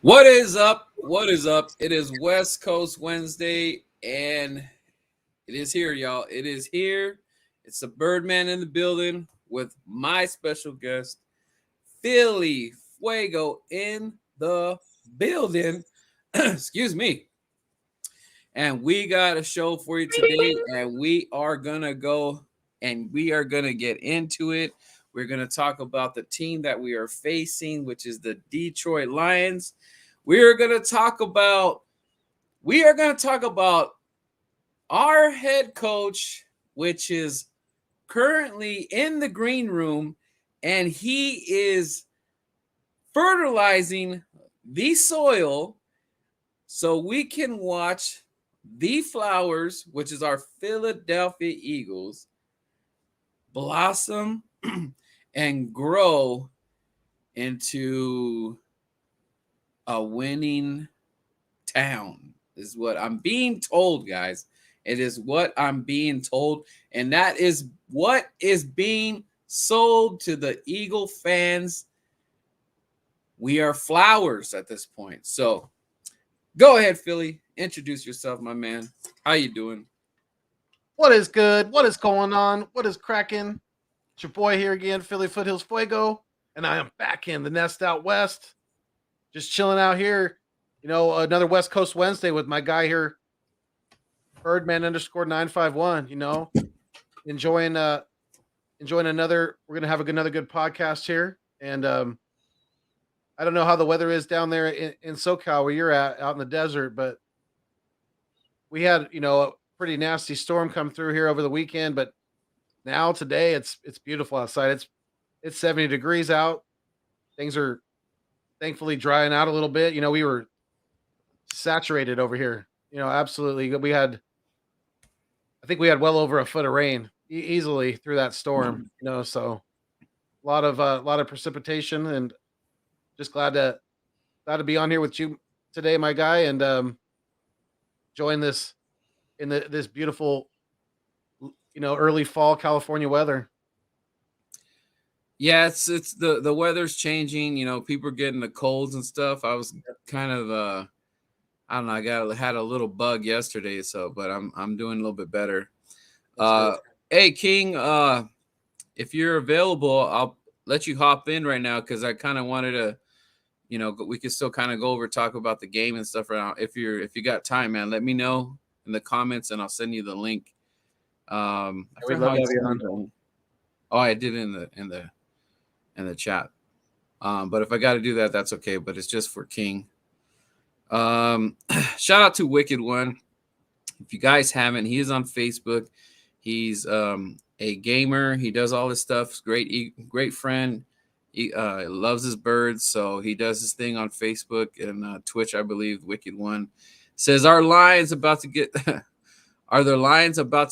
What is up? What is up? It is West Coast Wednesday, and it is here, y'all. It is here. It's the Birdman in the building with my special guest, Philly Fuego in the building. Excuse me. And we got a show for you today, and we are going to go and we are going to get into it. We're going to talk about the team that we are facing, which is the Detroit Lions. We are going to talk about our head coach, which is currently in the green room, and he is fertilizing the soil so we can watch the flowers, which is our Philadelphia Eagles, blossom and grow into a winning town, is what I'm being told, guys. It is what I'm being told, and that is what is being sold to the Eagle fans. We are flowers at this point. So go ahead, Philly. Introduce yourself, my man. How you doing? What is good? What is going on? What is cracking? It's your boy here again, Philly Foothills Fuego, and I am back in the nest out west. Just chilling out here, another West Coast Wednesday with my guy here, Birdman _951, enjoying another, we're going to have another good podcast here. And I don't know how the weather is down there in SoCal where you're at, out in the desert, but we had, a pretty nasty storm come through here over the weekend, but now today it's beautiful outside. It's 70 degrees out. Things are thankfully drying out a little bit. We were saturated over here. Absolutely. I think we had well over a foot of rain easily through that storm. So a lot of precipitation, and just glad to be on here with you today, my guy, and join this in this beautiful, early fall California weather. Yeah, it's the weather's changing. People are getting the colds and stuff. I was kind of I don't know. Had a little bug yesterday, but I'm doing a little bit better. Hey King, if you're available, I'll let you hop in right now because I kind of wanted to, we can still kind of talk about the game and stuff right now. If you got time, man, let me know in the comments and I'll send you the link. I did in the chat. But if I got to do that, that's okay. But it's just for King. Shout out to Wicked One. If you guys haven't, he is on Facebook. He's a gamer. He does all this stuff. Great friend. He loves his birds, so he does his thing on Facebook and Twitch, I believe. Wicked One says, Are the Lions about to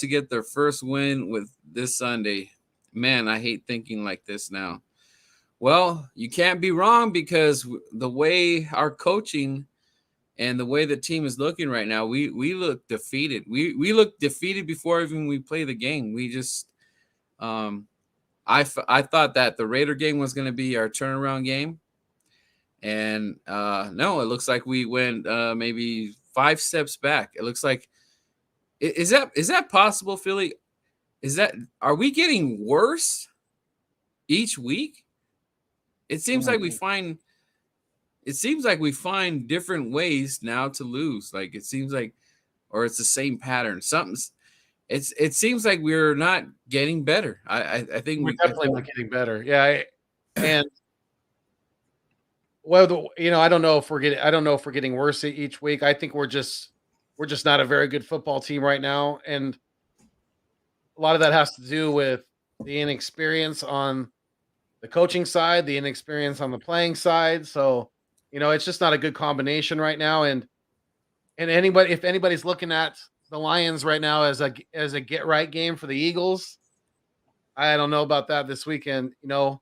get their first win with this Sunday? Man, I hate thinking like this now. Well, you can't be wrong because the way our coaching and the way the team is looking right now, we look defeated. We look defeated before even we play the game. We just I thought that the Raider game was going to be our turnaround game. And no, it looks like we went maybe 5 steps back. It looks like is that possible, Philly? Are we getting worse each week? It seems like we find it seems like we find different ways now to lose. Like it seems like, or it's the same pattern. It seems like we're not getting better. I think We're definitely not getting better. Yeah, and I don't know if we're getting worse each week. I think we're just not a very good football team right now, and a lot of that has to do with the inexperience on the coaching side, the inexperience on the playing side. So, it's just not a good combination right now. And if anybody's looking at the Lions right now as a get right game for the Eagles, I don't know about that this weekend. Don't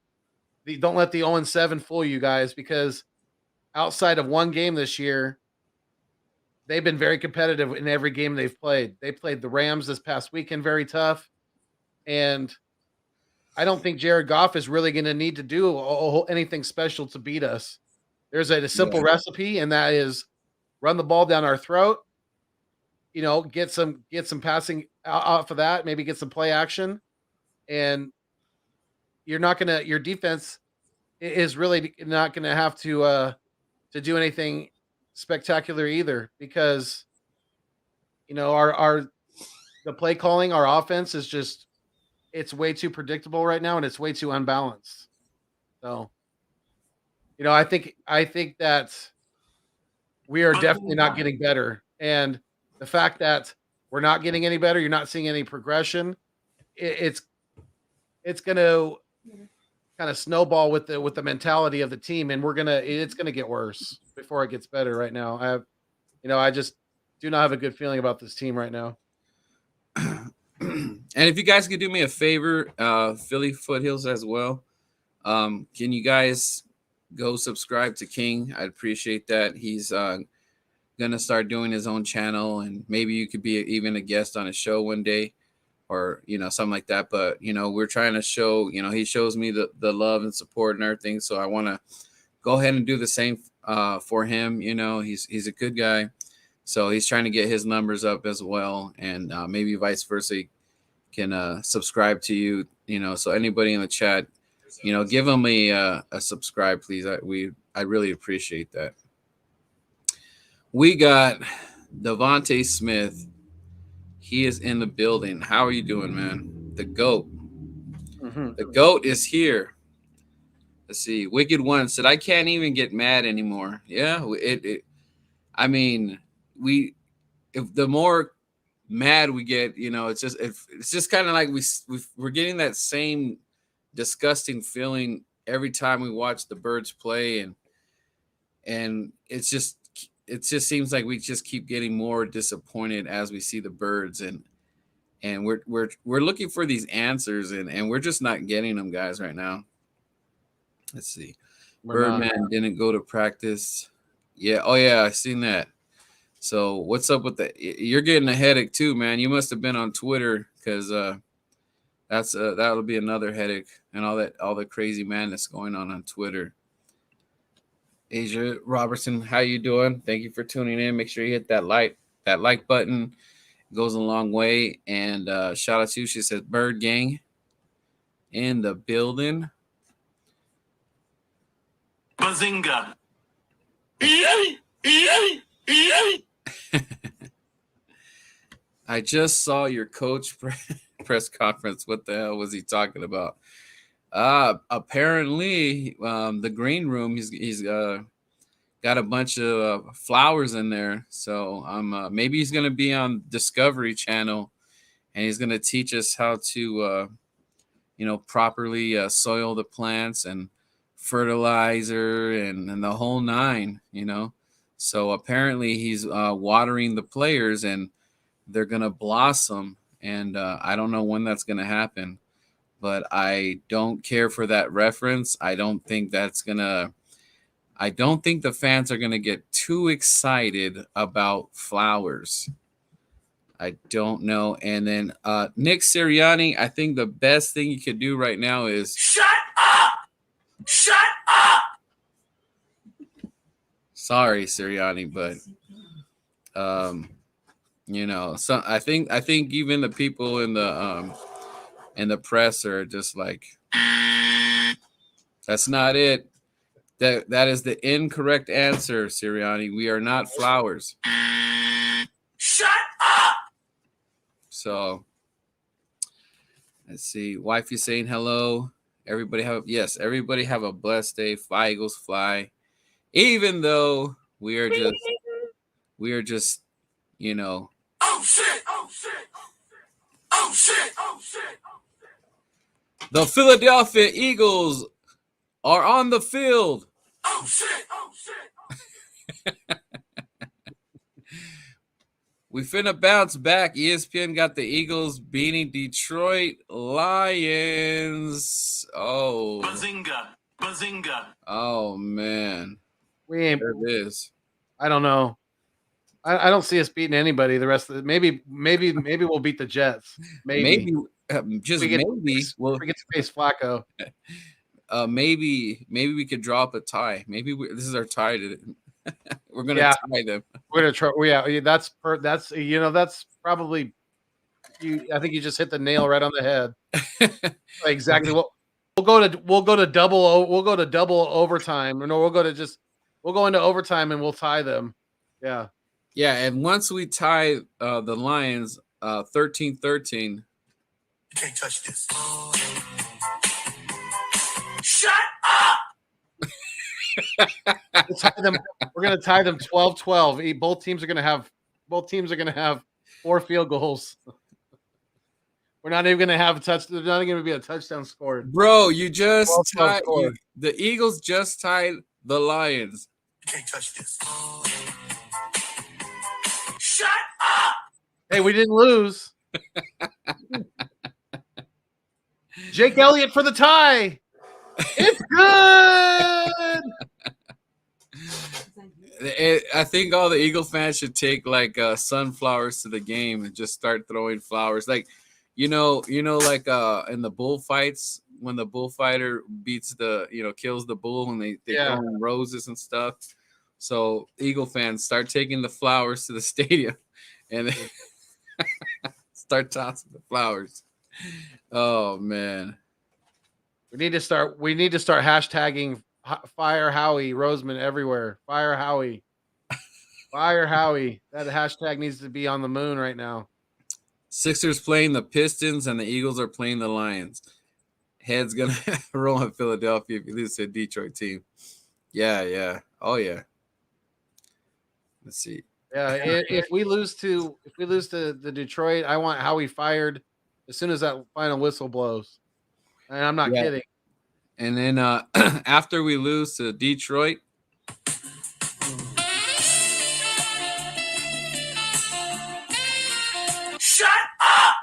let the 0-7 fool you guys, because outside of one game this year, they've been very competitive in every game they've played. They played the Rams this past weekend very tough, and I don't think Jared Goff is really going to need to do anything special to beat us. There's a simple recipe, and that is run the ball down our throat. Get some passing off of that. Maybe get some play action, and your defense is really not gonna have to do anything spectacular either, because our the play calling, our offense is just, it's way too predictable right now, and it's way too unbalanced. So, I think that we are definitely not getting better, and the fact that we're not getting any better, you're not seeing any progression. It's going to kind of snowball with the mentality of the team, and it's gonna get worse before it gets better. Right now, I just do not have a good feeling about this team right now. And if you guys could do me a favor, Philly Foothills as well, can you guys go subscribe to King? I'd appreciate that. He's gonna start doing his own channel, and maybe you could be even a guest on a show one day, or something like that. But we're trying to show, he shows me the love and support and everything, so I want to go ahead and do the same for him. He's a good guy, so he's trying to get his numbers up as well, and maybe vice versa can subscribe to you. So anybody in the chat, give him a subscribe, please. I really appreciate that. We got Devontae Smith. He is in the building. How are you doing, man? The GOAT. Mm-hmm. The GOAT is here. Let's see. Wicked One said, I can't even get mad anymore. Yeah, I mean, if the more mad we get, it's just kind of like we're getting that same disgusting feeling every time we watch the Birds play, and it just seems like we just keep getting more disappointed as we see the Birds, and we're looking for these answers, and we're just not getting them, guys, right now. Let's see. Birdman didn't go to practice. Yeah. Oh yeah, I seen that. So what's up with that? You're getting a headache too, man. You must have been on Twitter, because that'll be another headache, and all the crazy madness going on Twitter. Asia Robertson, how you doing? Thank you for tuning in. Make sure you hit that like button. It goes a long way. And shout out to you. She says Bird Gang in the building. Bazinga. I just saw your coach press conference. What the hell was he talking about? Apparently, the green room, he's got a bunch of flowers in there. So maybe he's gonna be on Discovery Channel, and he's gonna teach us how to properly soil the plants and fertilizer and the whole nine. So apparently he's watering the players, and they're gonna blossom. And I don't know when that's gonna happen, but I don't care for that reference. I don't think the fans are going to get too excited about flowers. I don't know. And then Nick Sirianni, I think the best thing you could do right now is shut up. Shut up. Sorry, Sirianni, but so I think even the people in the press are just like, that's not it. That is the incorrect answer, Sirianni. We are not flowers. Shut up! So let's see. Wifey saying hello. Everybody have a blessed day. Fly Eagles fly. Even though we are just, you know. Oh shit! Oh shit! Oh shit! Oh shit! The Philadelphia Eagles are on the field. Oh shit! Oh shit! We finna bounce back. ESPN got the Eagles beating Detroit Lions. Oh. Bazinga! Bazinga! Oh man. We ain't. There it is. I don't know. I don't see us beating anybody. The rest of the maybe we'll beat the Jets. Maybe just we get maybe we get to face Flacco. Maybe we could drop a tie. Maybe this is our tie to we're gonna tie them. We're gonna try. Yeah, that's probably. I think you just hit the nail right on the head. Exactly. We'll go to double overtime. No, we'll go into overtime and we'll tie them. Yeah. Yeah, and once we tie the Lions 13-13. You can't touch this. Shut up! We're gonna tie them 12-12. Both teams are gonna have 4 field goals. We're not even gonna have a touch. There's not even gonna be a touchdown scored. Bro, you just tied. Scored. The Eagles just tied the Lions. You can't touch this. Shut up! Hey, we didn't lose. Jake Elliott for the tie. It's good. I think all the Eagle fans should take like sunflowers to the game and just start throwing flowers. Like, like in the bullfights when the bullfighter beats kills the bull and they throw in roses and stuff. So Eagle fans start taking the flowers to the stadium and start tossing the flowers. Oh man. We need to start hashtagging Fire Howie Roseman everywhere. Fire Howie. Fire Howie. That hashtag needs to be on the moon right now. Sixers playing the Pistons and the Eagles are playing the Lions. Head's gonna roll in Philadelphia if you lose to a Detroit team. Yeah. Oh yeah. Let's see. Yeah, if we lose to the Detroit, I want Howie fired as soon as that final whistle blows. And I'm not kidding. And then after we lose to Detroit, shut up!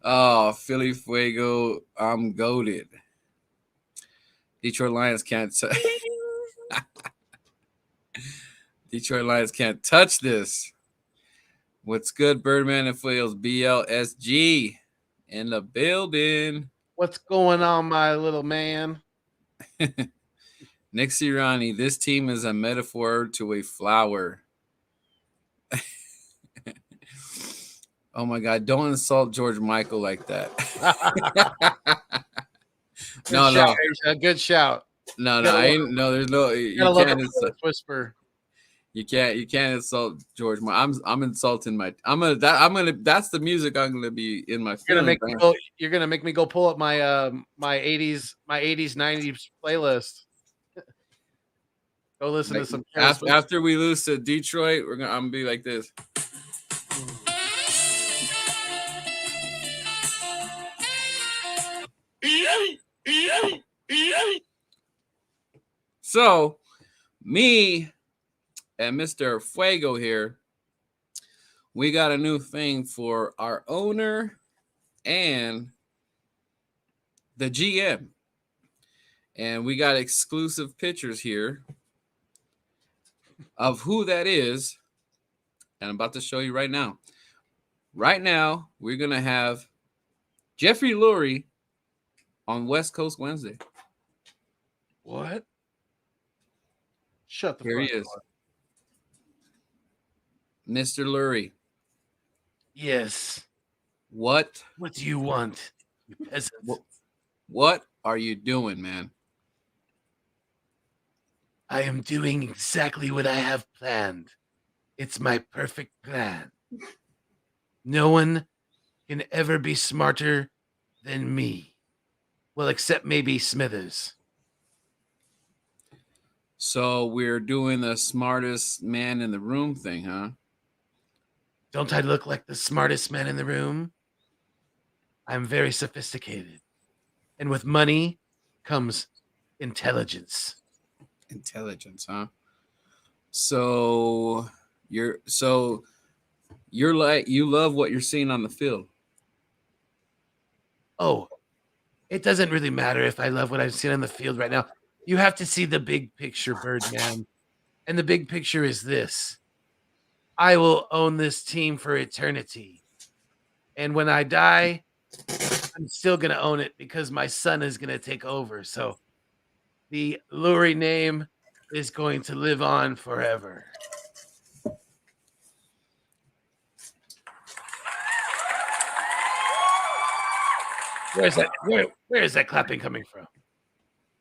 Oh, Philly Fuego, I'm goated. Detroit Lions can't Detroit Lions can't touch this. What's good, Birdman and FOOTHILLS BLSG in the building. What's going on, my little man? Nick Sirianni, this team is a metaphor to a flower. Oh my God! Don't insult George Michael like that. No. A good shout. No. I ain't. No, there's no. You can't insult. Whisper. You can't insult George. I'm insulting my. That's the music I'm gonna be in my. You're gonna make me go pull up my my 80s 90s playlist. Go listen to some. After we lose to Detroit, I'm gonna be like this. So, me and Mr. Fuego here, we got a new thing for our owner and the GM. And we got exclusive pictures here of who that is. And I'm about to show you right now. Right now, we're going to have Jeffrey Lurie on Westcoast Wednesday. What? Shut the Here he is. Mr. Lurie. Yes. What do you want, you peasant? What are you doing, man? I am doing exactly what I have planned. It's my perfect plan. No one can ever be smarter than me. Well, except maybe Smithers. So we're doing the smartest man in the room thing, huh? Don't I look like the smartest man in the room? I'm very sophisticated. And with money comes intelligence. Intelligence, huh? So you're like, you love what you're seeing on the field. Oh, it doesn't really matter if I love what I've seen on the field right now. You have to see the big picture, Birdman. And the big picture is this: I will own this team for eternity. And when I die, I'm still going to own it because my son is going to take over. So the Lurie name is going to live on forever. Where is that clapping coming from?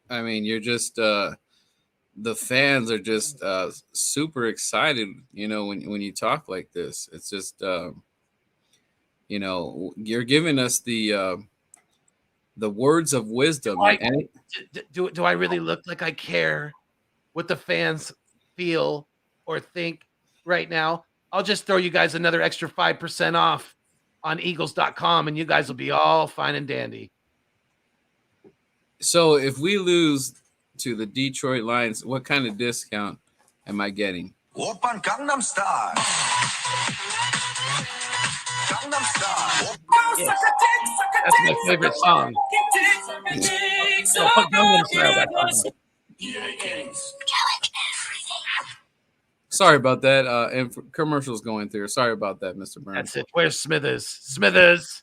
I mean, you're just the fans are just super excited, when you talk like this. It's just you're giving us the words of wisdom. Do I really look like I care what the fans feel or think right now? I'll just throw you guys another extra 5% off on Eagles.com, and you guys will be all fine and dandy. So if we lose to the Detroit Lions, what kind of discount am I getting? Open Gangnam Style. Gangnam Style. Yes. That's my favorite song. So put Gangnam Style back on. Sorry about that. And commercials going through. Sorry about that, Mr. Burns. That's it. Where's Smithers? Smithers.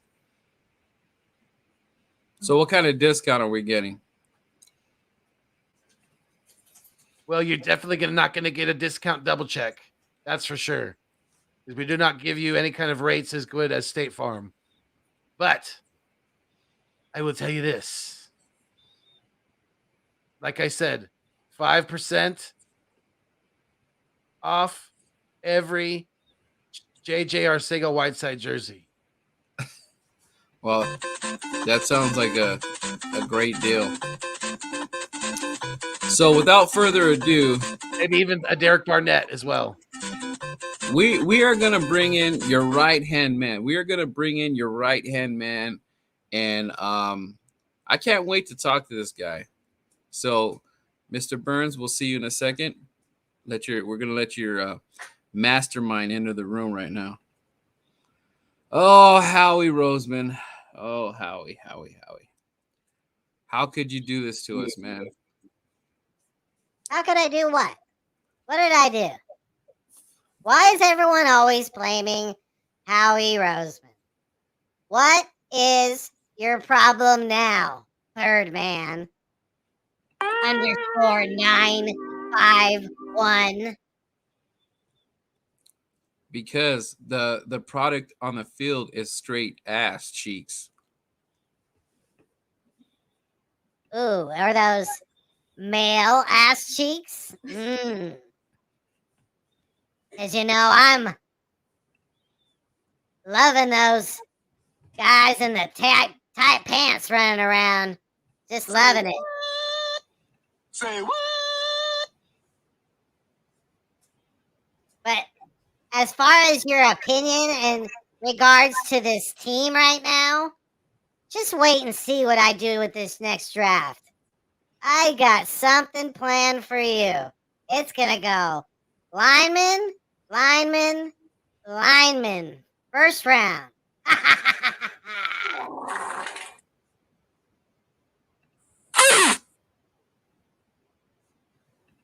So what kind of discount are we getting? Well, you're definitely not going to get a discount double check. That's for sure. Because we do not give you any kind of rates as good as State Farm. But I will tell you this. Like I said, 5% off every JJ Arcega Whiteside jersey. Well, that sounds like a great deal. So without further ado, Maybe even a Derek Barnett as well. we are going to bring in your right-hand man. We are going to bring in your right-hand man. And I can't wait to talk to this guy. So, Mr. Burns, we'll see you in a second. We're going to let your mastermind enter the room right now. Oh, Howie Roseman. Oh, Howie. How could you do this to us, man? How could I do what? What did I do? Why is everyone always blaming Howie Roseman? What is your problem now, Birdman? _951. Because the product on the field is straight ass cheeks. Ooh, are those male ass cheeks? As you know, I'm loving those guys in the tight pants running around. Just loving it. Say what? But as far as your opinion in regards to this team right now, just wait and see what I do with this next draft. I got something planned for you. It's gonna go lineman, lineman, lineman. First round.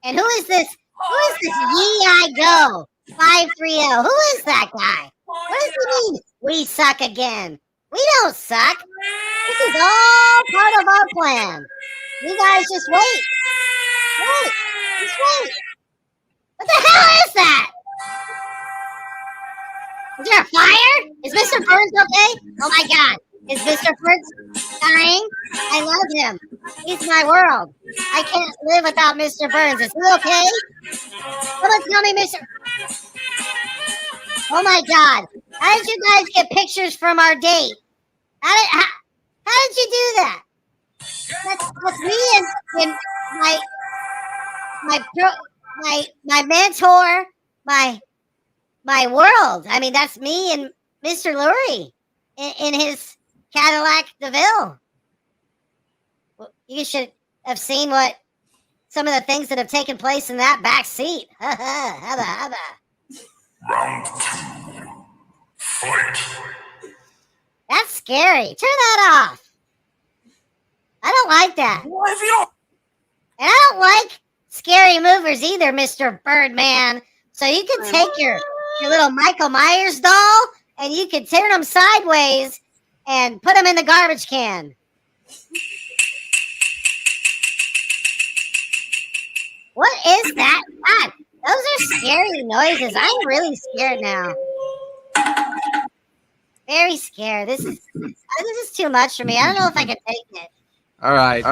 And who is this? Who is this Ye I Go 530? Who is that guy? What does he mean? We suck again. We don't suck. This is all part of our plan. You guys just wait. Wait. Just wait. What the hell is that? Is there a fire? Is Mr. Burns okay? Oh my God. Is Mr. Burns? dying. I love him. He's my world. I can't live without Mr. Burns. Is he okay? Someone tell me, Mr. Oh my God! How did you guys get pictures from our date? How did you do that? That's me and my mentor, my world. I mean, that's me and Mr. Lurie in his Cadillac DeVille. Well, you should have seen what some of the things that have taken place in that back seat. Hubba. Round 2. Fight. That's scary. Turn that off. I don't like that. What if you don't? And I don't like scary movers either, Mr. Birdman. So you can take your little Michael Myers doll and you can turn them sideways and put them in the garbage can. What is that? God, those are scary noises. I'm really scared now. Very scared. This is too much for me. I don't know if I can take it. All right.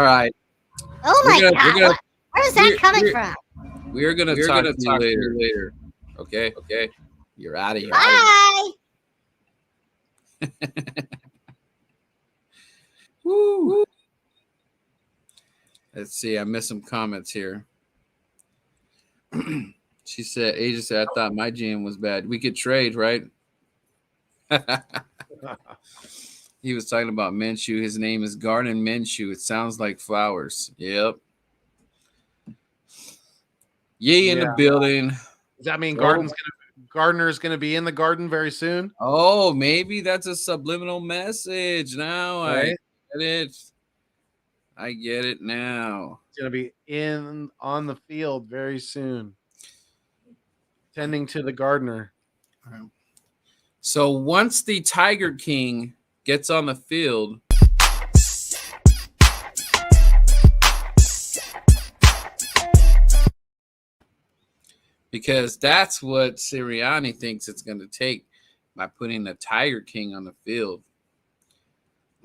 Oh my God. Where is that coming from? We're gonna talk to you later. Okay. You're out of here. Bye. Woo. Let's see. I missed some comments here. She said, Asia said, I thought my GM was bad. We could trade, right? He was talking about Minshew. His name is Garden Minshew. It sounds like flowers. Yep. Yay in the building. Does that mean Gardner's gonna be in the garden very soon? Oh, maybe that's a subliminal message. Now Right? I get it. I get it now. He's gonna be on the field very soon, tending to the gardener. So once the Tiger King gets on the field, because that's what Sirianni thinks it's going to take by putting the Tiger King on the field.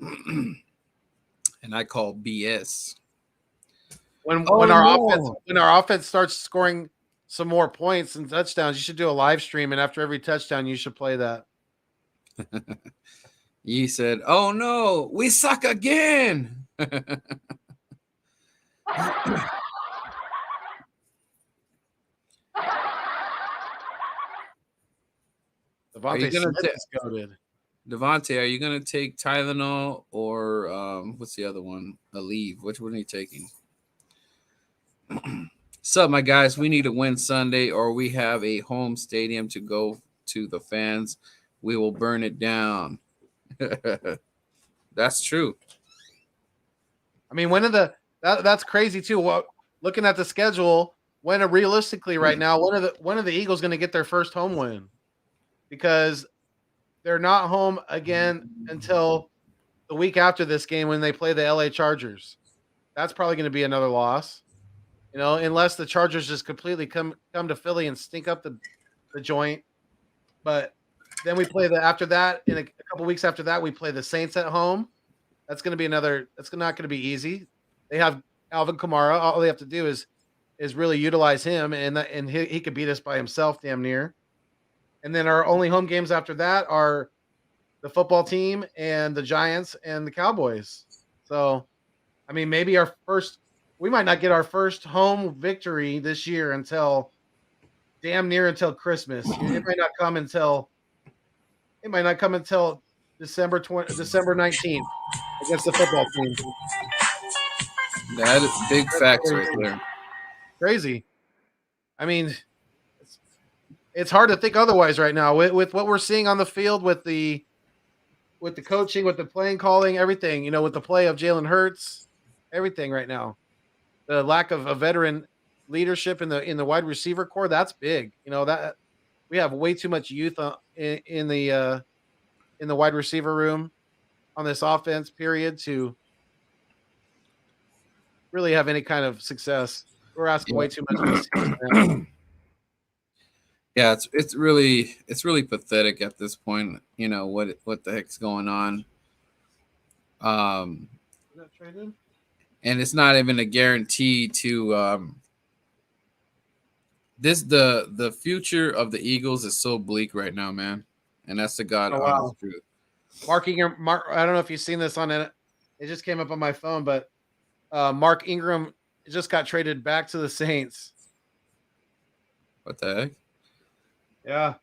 And I call BS. When our offense starts scoring some more points and touchdowns, you should do a live stream, and after every touchdown, you should play that. He said, "Oh no, we suck again." Devontae Smith is goated. Devontae, are you gonna take Tylenol or what's the other one? Aleve. Which one are you taking? So, my guys, we need to win Sunday, or we have a home stadium to go to the fans. We will burn it down. That's true. I mean, that's crazy too. Well, looking at the schedule, realistically right now, when are the Eagles going to get their first home win? Because they're not home again until the week after this game when they play the LA Chargers. That's probably going to be another loss. You know, unless the Chargers just completely come to Philly and stink up the joint. But then we play after that, in a couple weeks after that, we play the Saints at home. That's going to be that's not going to be easy. They have Alvin Kamara. All they have to do is really utilize him, and he could beat us by himself damn near. And then our only home games after that are the football team and the Giants and the Cowboys. So, I mean, we might not get our first home victory this year until damn near until Christmas. It might not come until December 19th against the football team. That is big facts right there. Crazy. I mean, it's hard to think otherwise right now with what we're seeing on the field, with the coaching, with the playing calling, everything, you know, with the play of Jalen Hurts, everything right now. The lack of a veteran leadership in the wide receiver core, that's big. You know, that we have way too much youth in the wide receiver room on this offense period to really have any kind of success. We're asking way too much. Yeah, it's really pathetic at this point. You know what the heck's going on? Um, Is that traded? and it's not even a guarantee to the future of the Eagles is so bleak right now, man. And that's the God Oh honest wow. truth. Mark Ingram. I don't know if you've seen this on it. It just came up on my phone, but Mark Ingram just got traded back to the Saints. What the heck? Yeah.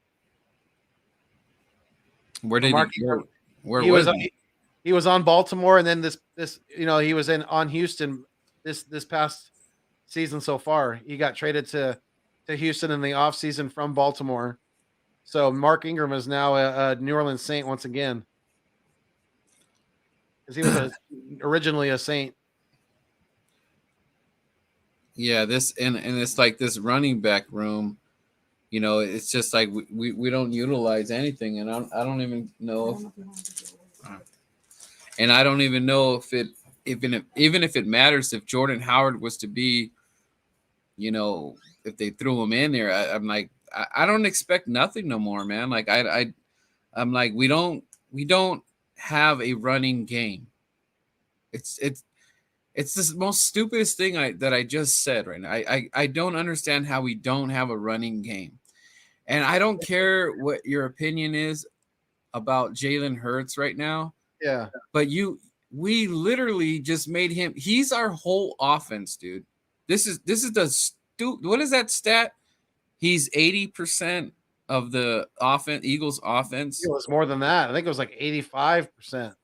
Where So did Mark he Ingram, where he was was he? he was on Baltimore, and then this he was on Houston this past season so far. He got traded to Houston in the offseason from Baltimore. So Mark Ingram is now a New Orleans Saint once again because he was originally a Saint. Yeah, this and it's like this running back room. It's just like we don't utilize anything, and I don't even know. And I don't even know if it even if it matters if Jordan Howard was to be, if they threw him in there. I'm like I don't expect nothing no more, man. Like I'm like we don't have a running game. It's the most stupidest thing that I just said right now. I don't understand how we don't have a running game. And I don't care what your opinion is about Jalen Hurts right now, Yeah. but we literally just made him. He's our whole offense, dude. This is what is that stat? He's 80% of the offense, Eagles offense. It was more than that. I think it was like 85%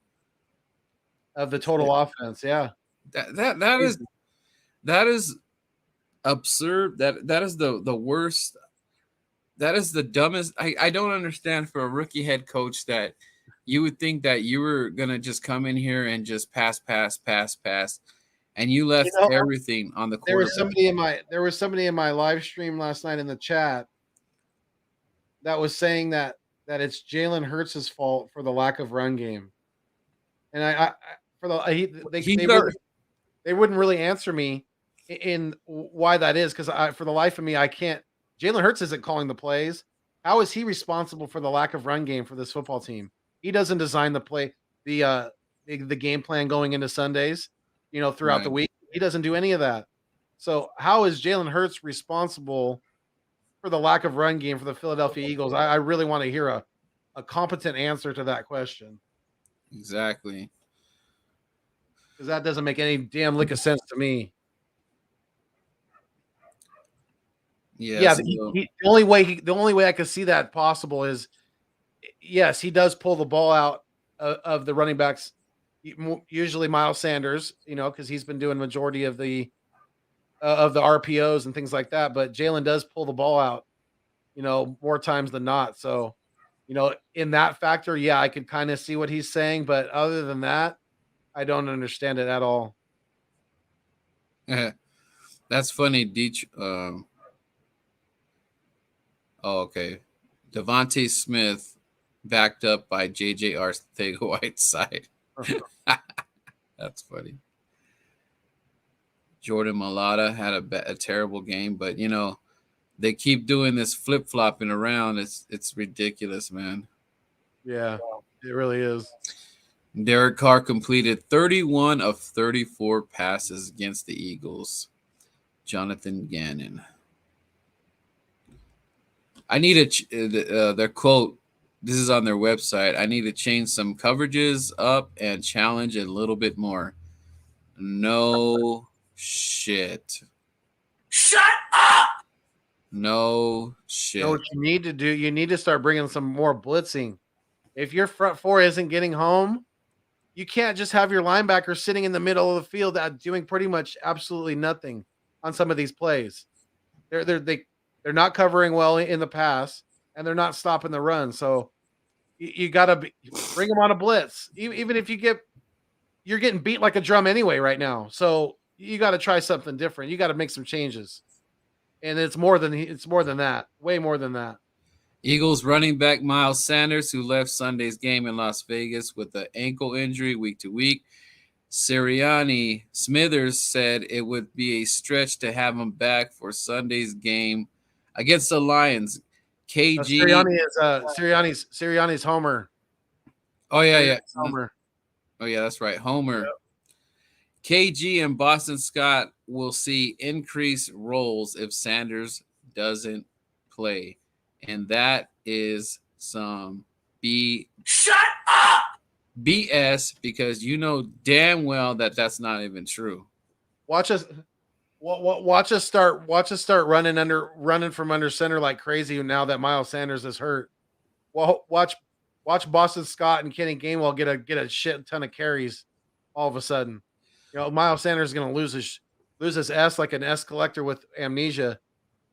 of the total offense. Yeah. That is absurd. That is the worst. That is the dumbest. I don't understand for a rookie head coach that you would think that you were gonna just come in here and just pass, and you left everything on the quarterback. There was somebody in my live stream last night in the chat that was saying that it's Jalen Hurts' fault for the lack of run game, and they wouldn't really answer me in why that is because for the life of me I can't. Jalen Hurts isn't calling the plays. How is he responsible for the lack of run game for this football team? He doesn't design the play, the game plan going into Sundays, throughout the week. He doesn't do any of that. So how is Jalen Hurts responsible for the lack of run game for the Philadelphia Eagles? I really want to hear a competent answer to that question. Exactly. Because that doesn't make any damn lick of sense to me. Yeah. The only way I could see that possible is, yes, he does pull the ball out of the running backs. Usually Miles Sanders, because he's been doing majority of the RPOs and things like that. But Jalen does pull the ball out, more times than not. So, in that factor, yeah, I could kind of see what he's saying. But other than that, I don't understand it at all. That's funny, Deech. Okay. Devontae Smith backed up by J.J. Arcega-Whiteside. That's funny. Jordan Mailata had a terrible game, but they keep doing this flip-flopping around. It's ridiculous, man. Yeah, it really is. Derek Carr completed 31 of 34 passes against the Eagles. Jonathan Gannon. I need their quote. This is on their website. I need to change some coverages up and challenge a little bit more. No shit. Shut up! No shit. You know what you need to do? You need to start bringing some more blitzing. If your front four isn't getting home, you can't just have your linebacker sitting in the middle of the field doing pretty much absolutely nothing on some of these plays. They're not covering well in the pass, and they're not stopping the run. So you got to bring them on a blitz, even if you're getting beat like a drum anyway right now. So you got to try something different. You got to make some changes, and it's more than that, way more than that. Eagles running back Miles Sanders, who left Sunday's game in Las Vegas with an ankle injury week to week. Sirianni Smithers said it would be a stretch to have him back for Sunday's game against the Lions. KG Sirianni's Homer. Oh yeah. Homer. Oh yeah, that's right. Homer. KG and Boston Scott will see increased roles if Sanders doesn't play. And that is some Shut up! BS because you know damn well that that's not even true. Watch us. Watch us start. Watch us start running from under center like crazy now that Miles Sanders is hurt. Well, watch Boston Scott and Kenny Gainwell get a shit ton of carries all of a sudden. You know, Miles Sanders is going to lose his S like an S collector with amnesia.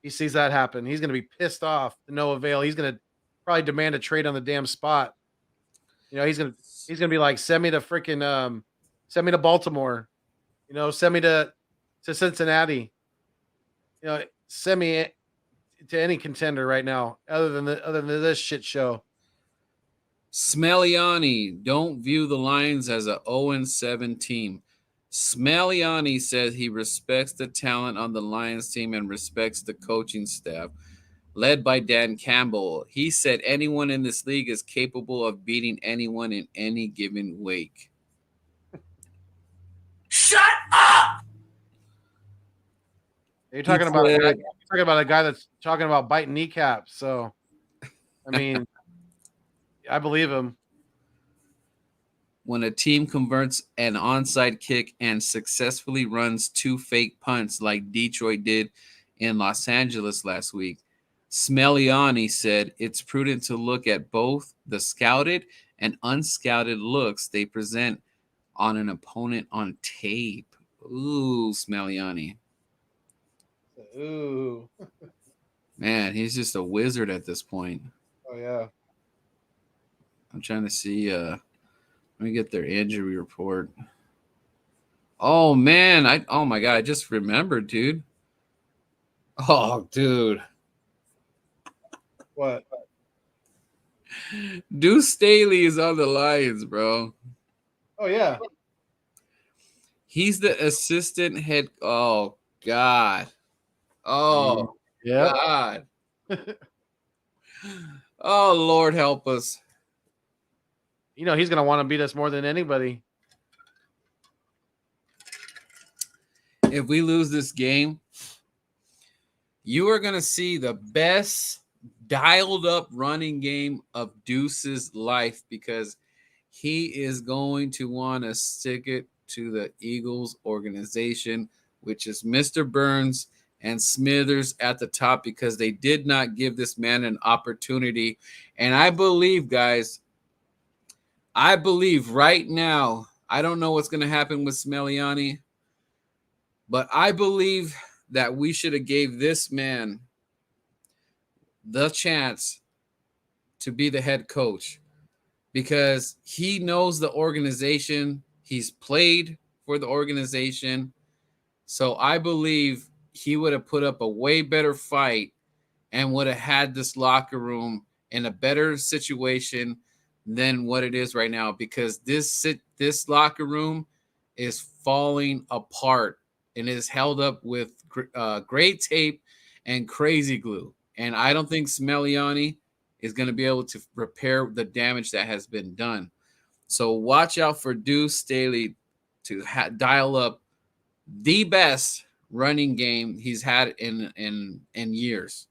He sees that happen. He's going to be pissed off to no avail. He's going to probably demand a trade on the damn spot. You know, he's gonna be like, send me to Baltimore. You know, send me to Cincinnati. You know, send me to any contender right now, other than this shit show. Smeliani, don't view the Lions as a 0-7 team. Smeliani says he respects the talent on the Lions team and respects the coaching staff, led by Dan Campbell. He said anyone in this league is capable of beating anyone in any given week. Shut up! You're talking about a guy that's talking about biting kneecaps. So, I mean, I believe him. When a team converts an onside kick and successfully runs 2 fake punts like Detroit did in Los Angeles last week, Smeliani said it's prudent to look at both the scouted and unscouted looks they present on an opponent on tape. Ooh, Smeliani. Ooh. Man, he's just a wizard at this point. Oh, yeah. I'm trying to see. Let me get their injury report. Oh, man. Oh, my God. I just remembered, dude. Oh, dude. What? Deuce Staley is on the Lions, bro. Oh, yeah. He's the assistant head. Oh, God. Oh, yeah. God. Oh, Lord, help us. You know, he's going to want to beat us more than anybody. If we lose this game, you are going to see the best dialed up running game of Deuce's life because he is going to want to stick it to the Eagles organization, which is Mr. Burns and Smithers at the top, because they did not give this man an opportunity. And I believe, guys, right now, I don't know what's going to happen with Smeliani, but I believe that we should have gave this man the chance to be the head coach because he knows the organization. He's played for the organization. So I believe he would have put up a way better fight and would have had this locker room in a better situation than what it is right now, because this locker room is falling apart and is held up with great tape and crazy glue. And I don't think Smeliani is going to be able to repair the damage that has been done. So watch out for Deuce Staley to dial up the best running game he's had in years.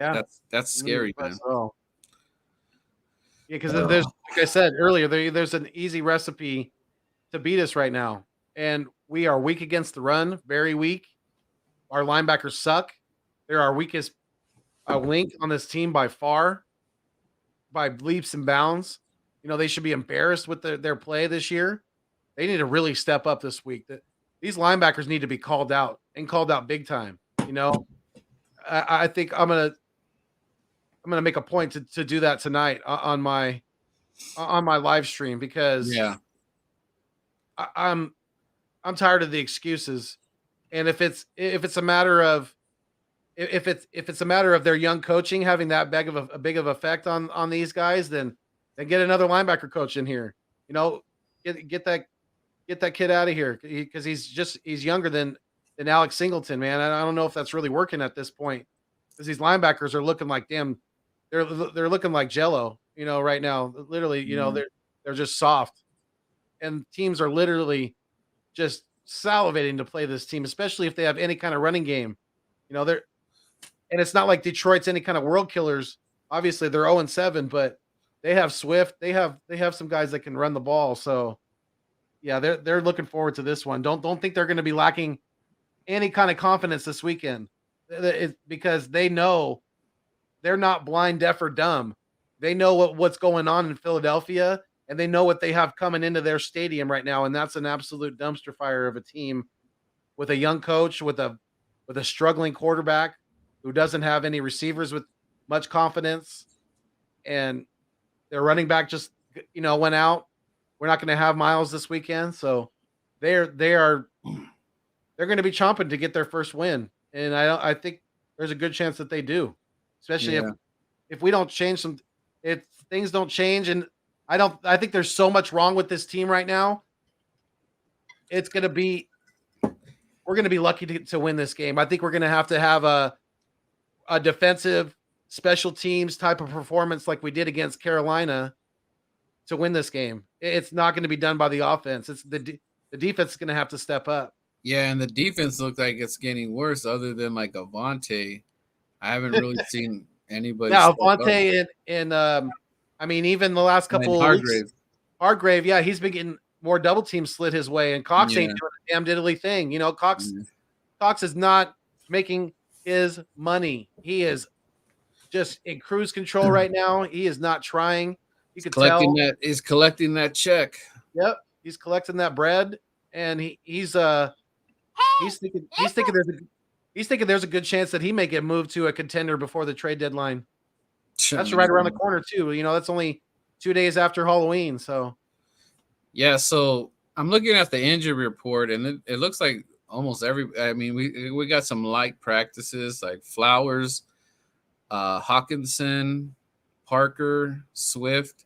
Yeah, that's scary, man. Well. Yeah, because there's, like I said earlier, there's an easy recipe to beat us right now, and we are weak against the run, very weak. Our linebackers suck. They're our weakest link on this team by far, by leaps and bounds. You know, they should be embarrassed with their play this year. They need to really step up this week. These linebackers need to be called out, and called out big time. You know, I think I'm gonna make a point to do that tonight on my live stream, because I'm tired of the excuses. And if it's a matter of their young coaching having that big of effect on these guys, then get another linebacker coach in here. You know, get that kid out of here, because he's younger than Alex Singleton, man. I don't know if that's really working at this point, because these linebackers are looking like they're looking like Jello, you know, right now. Literally, you know, they're they're just soft. And teams are literally just salivating to play this team, especially if they have any kind of running game. They're and it's not like Detroit's any kind of world killers. Obviously, they're 0-7, but they have Swift. They have some guys that can run the ball. So yeah, they're looking forward to this one. Don't think they're going to be lacking any kind of confidence this weekend. Because they know they're not blind, deaf, or dumb. They know what's going on in Philadelphia, and they know what they have coming into their stadium right now, and that's an absolute dumpster fire of a team with a young coach, with a struggling quarterback who doesn't have any receivers with much confidence, and their running back just went out. We're not going to have Miles this weekend, so they're going to be chomping to get their first win, and I think there's a good chance that they do, especially if we don't change if things don't change, and I think there's so much wrong with this team right now. We're going to be lucky to win this game. I think we're going to have a defensive special teams type of performance like we did against Carolina to win this game. It's not going to be done by the offense. It's the defense is going to have to step up. Yeah, and the defense looks like it's getting worse harder than like Avante. I haven't really seen anybody. Yeah, Avante and I mean, even the last couple of weeks, Hargrave, yeah, he's been getting more double teams slid his way, and Cox ain't doing a damn diddly thing. Cox is not making his money. He is just in cruise control right now. He is not trying. You could tell he's collecting that check. Yep, he's collecting that bread, and he's thinking there's a good chance that he may get moved to a contender before the trade deadline. That's right around the corner too. That's only 2 days after Halloween. So yeah, so I'm looking at the injury report, and it looks like almost we got some light practices like Flowers, Hawkinson, Parker, Swift.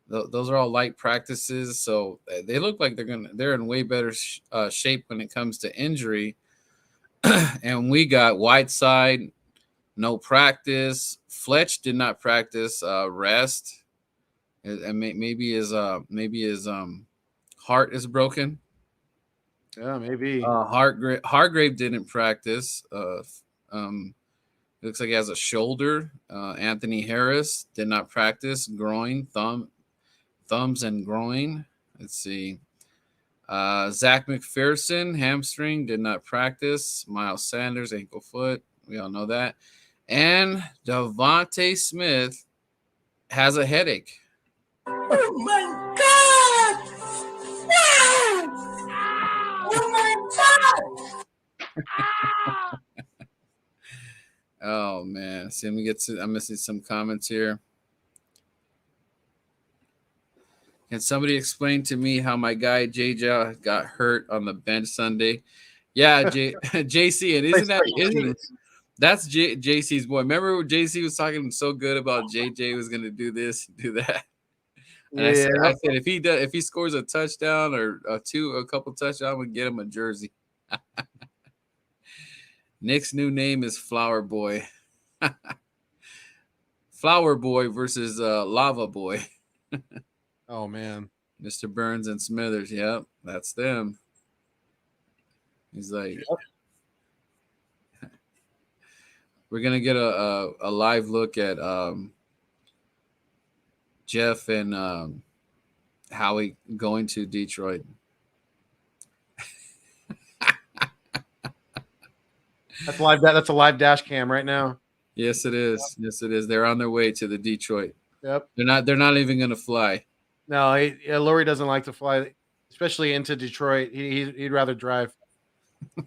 Those are all light practices, so they look like they're in way better shape when it comes to injury. And we got Whiteside, no practice. Fletch did not practice, rest, and maybe his heart is broken. Yeah, maybe. Hargrave didn't practice. Looks like he has a shoulder. Anthony Harris did not practice. Groin, thumbs and groin. Let's see. Zach McPherson, hamstring, did not practice. Miles Sanders, ankle foot. We all know that. And Devontae Smith has a headache. Oh my God! Oh my God! Oh man. See, I'm missing some comments here. Can somebody explain to me how my guy JJ got hurt on the bench Sunday? Yeah, JC, and isn't that's JC's boy. Remember when JC was talking so good about JJ was going to do this, do that? And I said if he scores a touchdown or a couple touchdowns, we'll get him a jersey. Nick's new name is Flower Boy. Flower Boy versus Lava Boy. Oh man, Mr. Burns and Smithers. Yep, that's them. He's like, we're gonna get a live look at Jeff and Howie going to Detroit. That's live. That's a live dash cam right now. Yes, it is. Yep. Yes, it is. They're on their way to the Detroit. Yep. They're not even gonna fly. No, Lurie doesn't like to fly, especially into Detroit. He'd rather drive,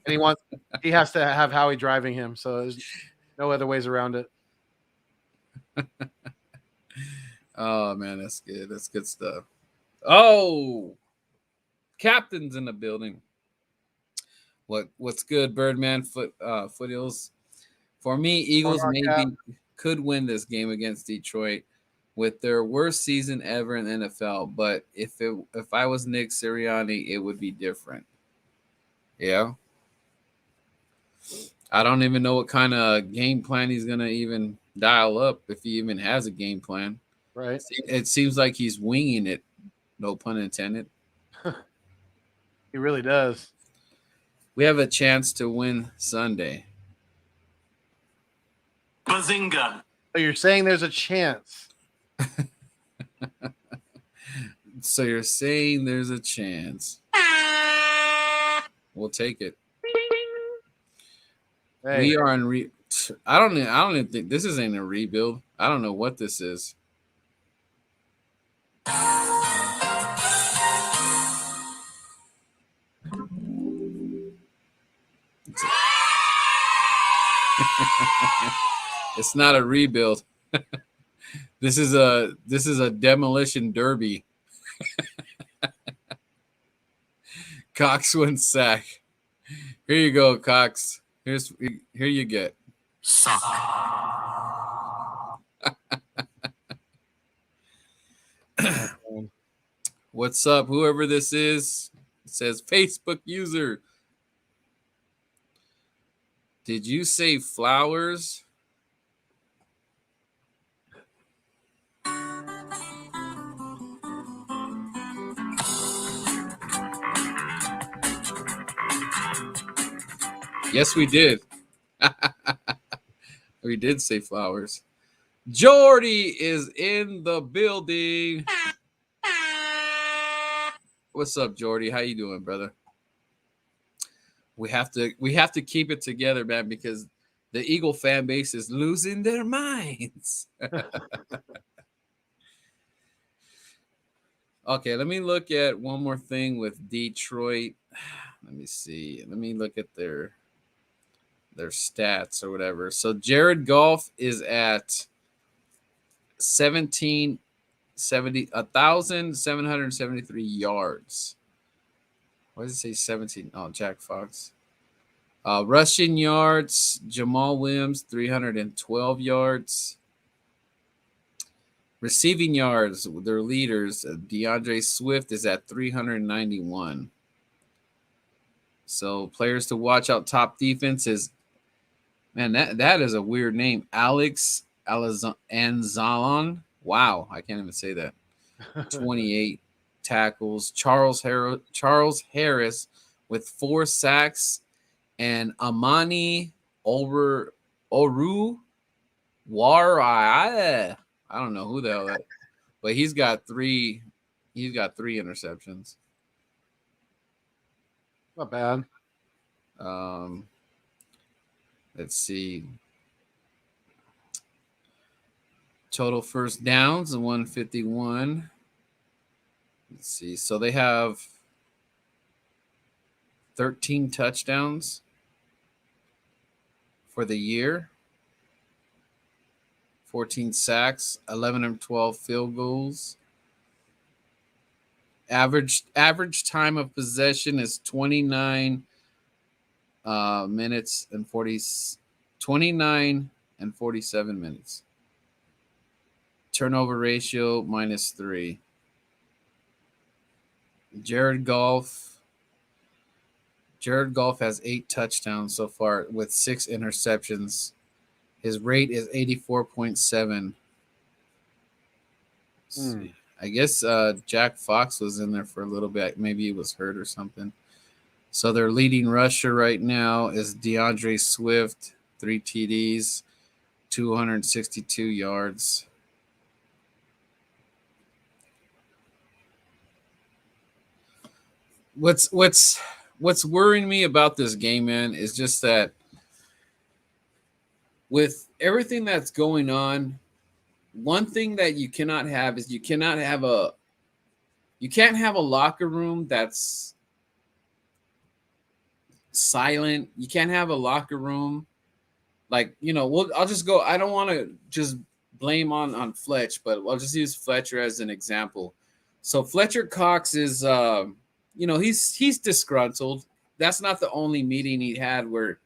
and he has to have Howie driving him. So there's no other ways around it. Oh man, that's good. That's good stuff. Oh, captain's in the building. What's good, Birdman? Foothills. For me, Eagles maybe could win this game against Detroit with their worst season ever in the NFL. But if I was Nick Sirianni, it would be different. Yeah. I don't even know what kind of game plan he's gonna even dial up, if he even has a game plan. Right. It seems like he's winging it No pun intended. He really does. We have a chance to win Sunday. Bazinga. So you're saying there's a chance? So you're saying there's a chance? We'll take it. Hey, We are in. I don't even think this is ain't a rebuild. I don't know what this is. It's not a rebuild. This is a demolition derby. Cox wins sack. Here you go, Cox. Here you get. Suck. What's up, whoever this is? It says Facebook user. Did you say flowers? Yes, we did. We did say flowers. Jordy is in the building. What's up, Jordy? How you doing, brother? We have to keep it together, man, because the Eagle fan base is losing their minds. Okay, let me look at one more thing with Detroit. Let me see. Let me look at their stats or whatever. So Jared Goff is at 1,773 yards. Why does it say 17? Oh, Jack Fox. Rushing yards, Jamal Williams, 312 yards. Receiving yards, their leaders, DeAndre Swift is at 391. So players to watch out. Top defense is, man, that is a weird name. Alex Anzalon. Wow, I can't even say that. 28 tackles. Charles Harris with 4 sacks, and Amani Oruwara. I don't know who the hell that, but he's got 3 interceptions. not bad. Let's see. Total first downs, 151. Let's see. So they have 13 touchdowns for the year, 14 sacks, 11 of 12 field goals. Average time of possession is 29 minutes and 29 and 47 minutes. Turnover ratio -3. Jared Goff has 8 touchdowns so far with 6 interceptions. His rate is 84.7. I guess Jack Fox was in there for a little bit. Maybe he was hurt or something. So their leading rusher right now is DeAndre Swift, 3 TDs, 262 yards. What's worrying me about this game, man, is just that with everything that's going on, one thing that you cannot have is you can't have a locker room that's silent. You can't have a locker room like, I'll just go. I don't want to just blame on Fletch, but I'll just use Fletcher as an example. So Fletcher Cox is he's disgruntled. That's not the only meeting he had where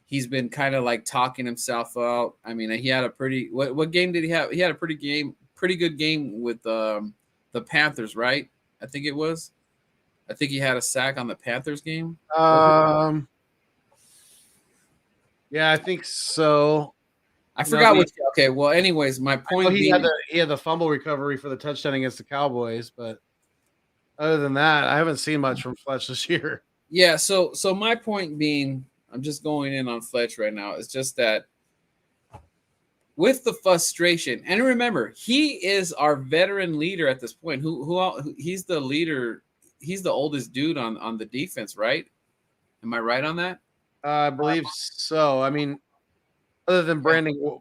he's been kind of like talking himself out. I mean, he had a pretty what game did he have? He had a pretty good game with the Panthers, right? I think it was. I think he had a sack on the Panthers game. Yeah, I think so. I forgot what. Okay, well, anyways, my point he had the fumble recovery for the touchdown against the Cowboys, but Other than that, I haven't seen much from Fletch this year. Yeah, so my point being, I'm just going in on Fletch right now. It's just that with the frustration, and remember, he is our veteran leader at this point. He's the leader. He's the oldest dude on the defense, right? Am I right on that? I believe so. I mean, other than Brandon,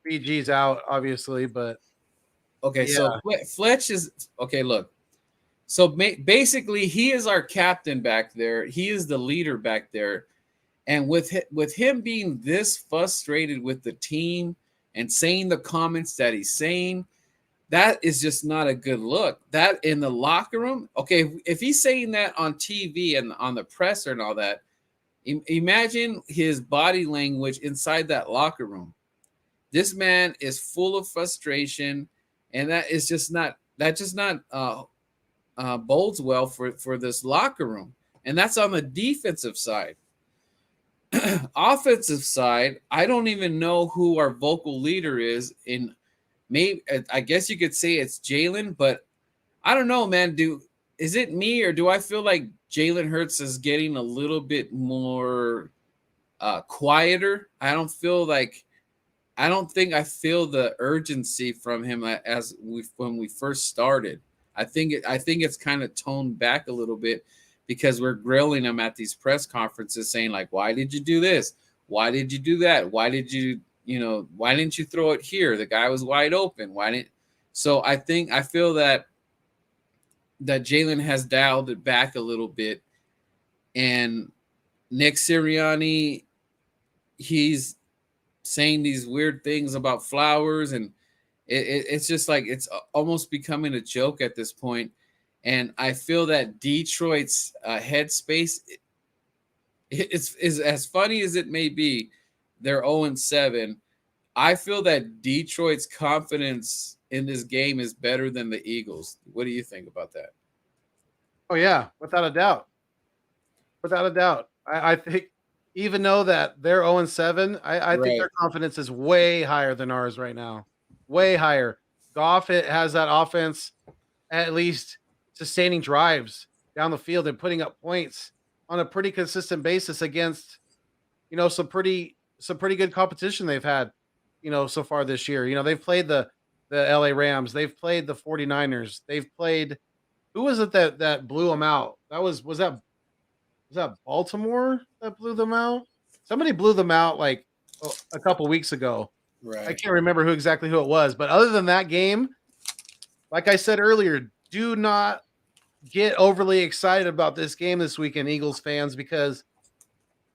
BG's out, obviously, but Okay, yeah. so Fletch is okay. Look, so basically, he is our captain back there. He is the leader back there, and with him being this frustrated with the team and saying the comments that he's saying, that is just not a good look. That in the locker room, okay, if he's saying that on TV and on the presser and all that, imagine his body language inside that locker room. This man is full of frustration, and that just not bodes well for this locker room. And that's on the defensive side. Offensive side, I don't even know who our vocal leader is. In maybe I guess you could say it's Jalen, but I don't know, man. Is it me, or do I feel like Jalen Hurts is getting a little bit more quieter? I don't think I feel the urgency from him when we first started. I think it's kind of toned back a little bit because we're grilling him at these press conferences saying like, why did you do this? Why did you do that? Why didn't you throw it here? The guy was wide open. So I feel that Jalen has dialed it back a little bit, and Nick Sirianni, he's saying these weird things about Flowers, and it's just like it's almost becoming a joke at this point. And I feel that Detroit's headspace is as funny as it may be. They're 0-7. I feel that Detroit's confidence in this game is better than the Eagles. What do you think about that? Oh yeah, without a doubt. Without a doubt. I think even though that they're 0-7, I think their confidence is way higher than ours right now. Way higher. Goff has that offense at least sustaining drives down the field and putting up points on a pretty consistent basis against, some pretty good competition they've had, so far this year. They've played the LA Rams, they've played the 49ers, they've played, who was it that blew them out? Was that Baltimore that blew them out? Somebody blew them out like a couple weeks ago. Right. I can't remember who it was, but other than that game, like I said earlier, do not get overly excited about this game this weekend, Eagles fans, because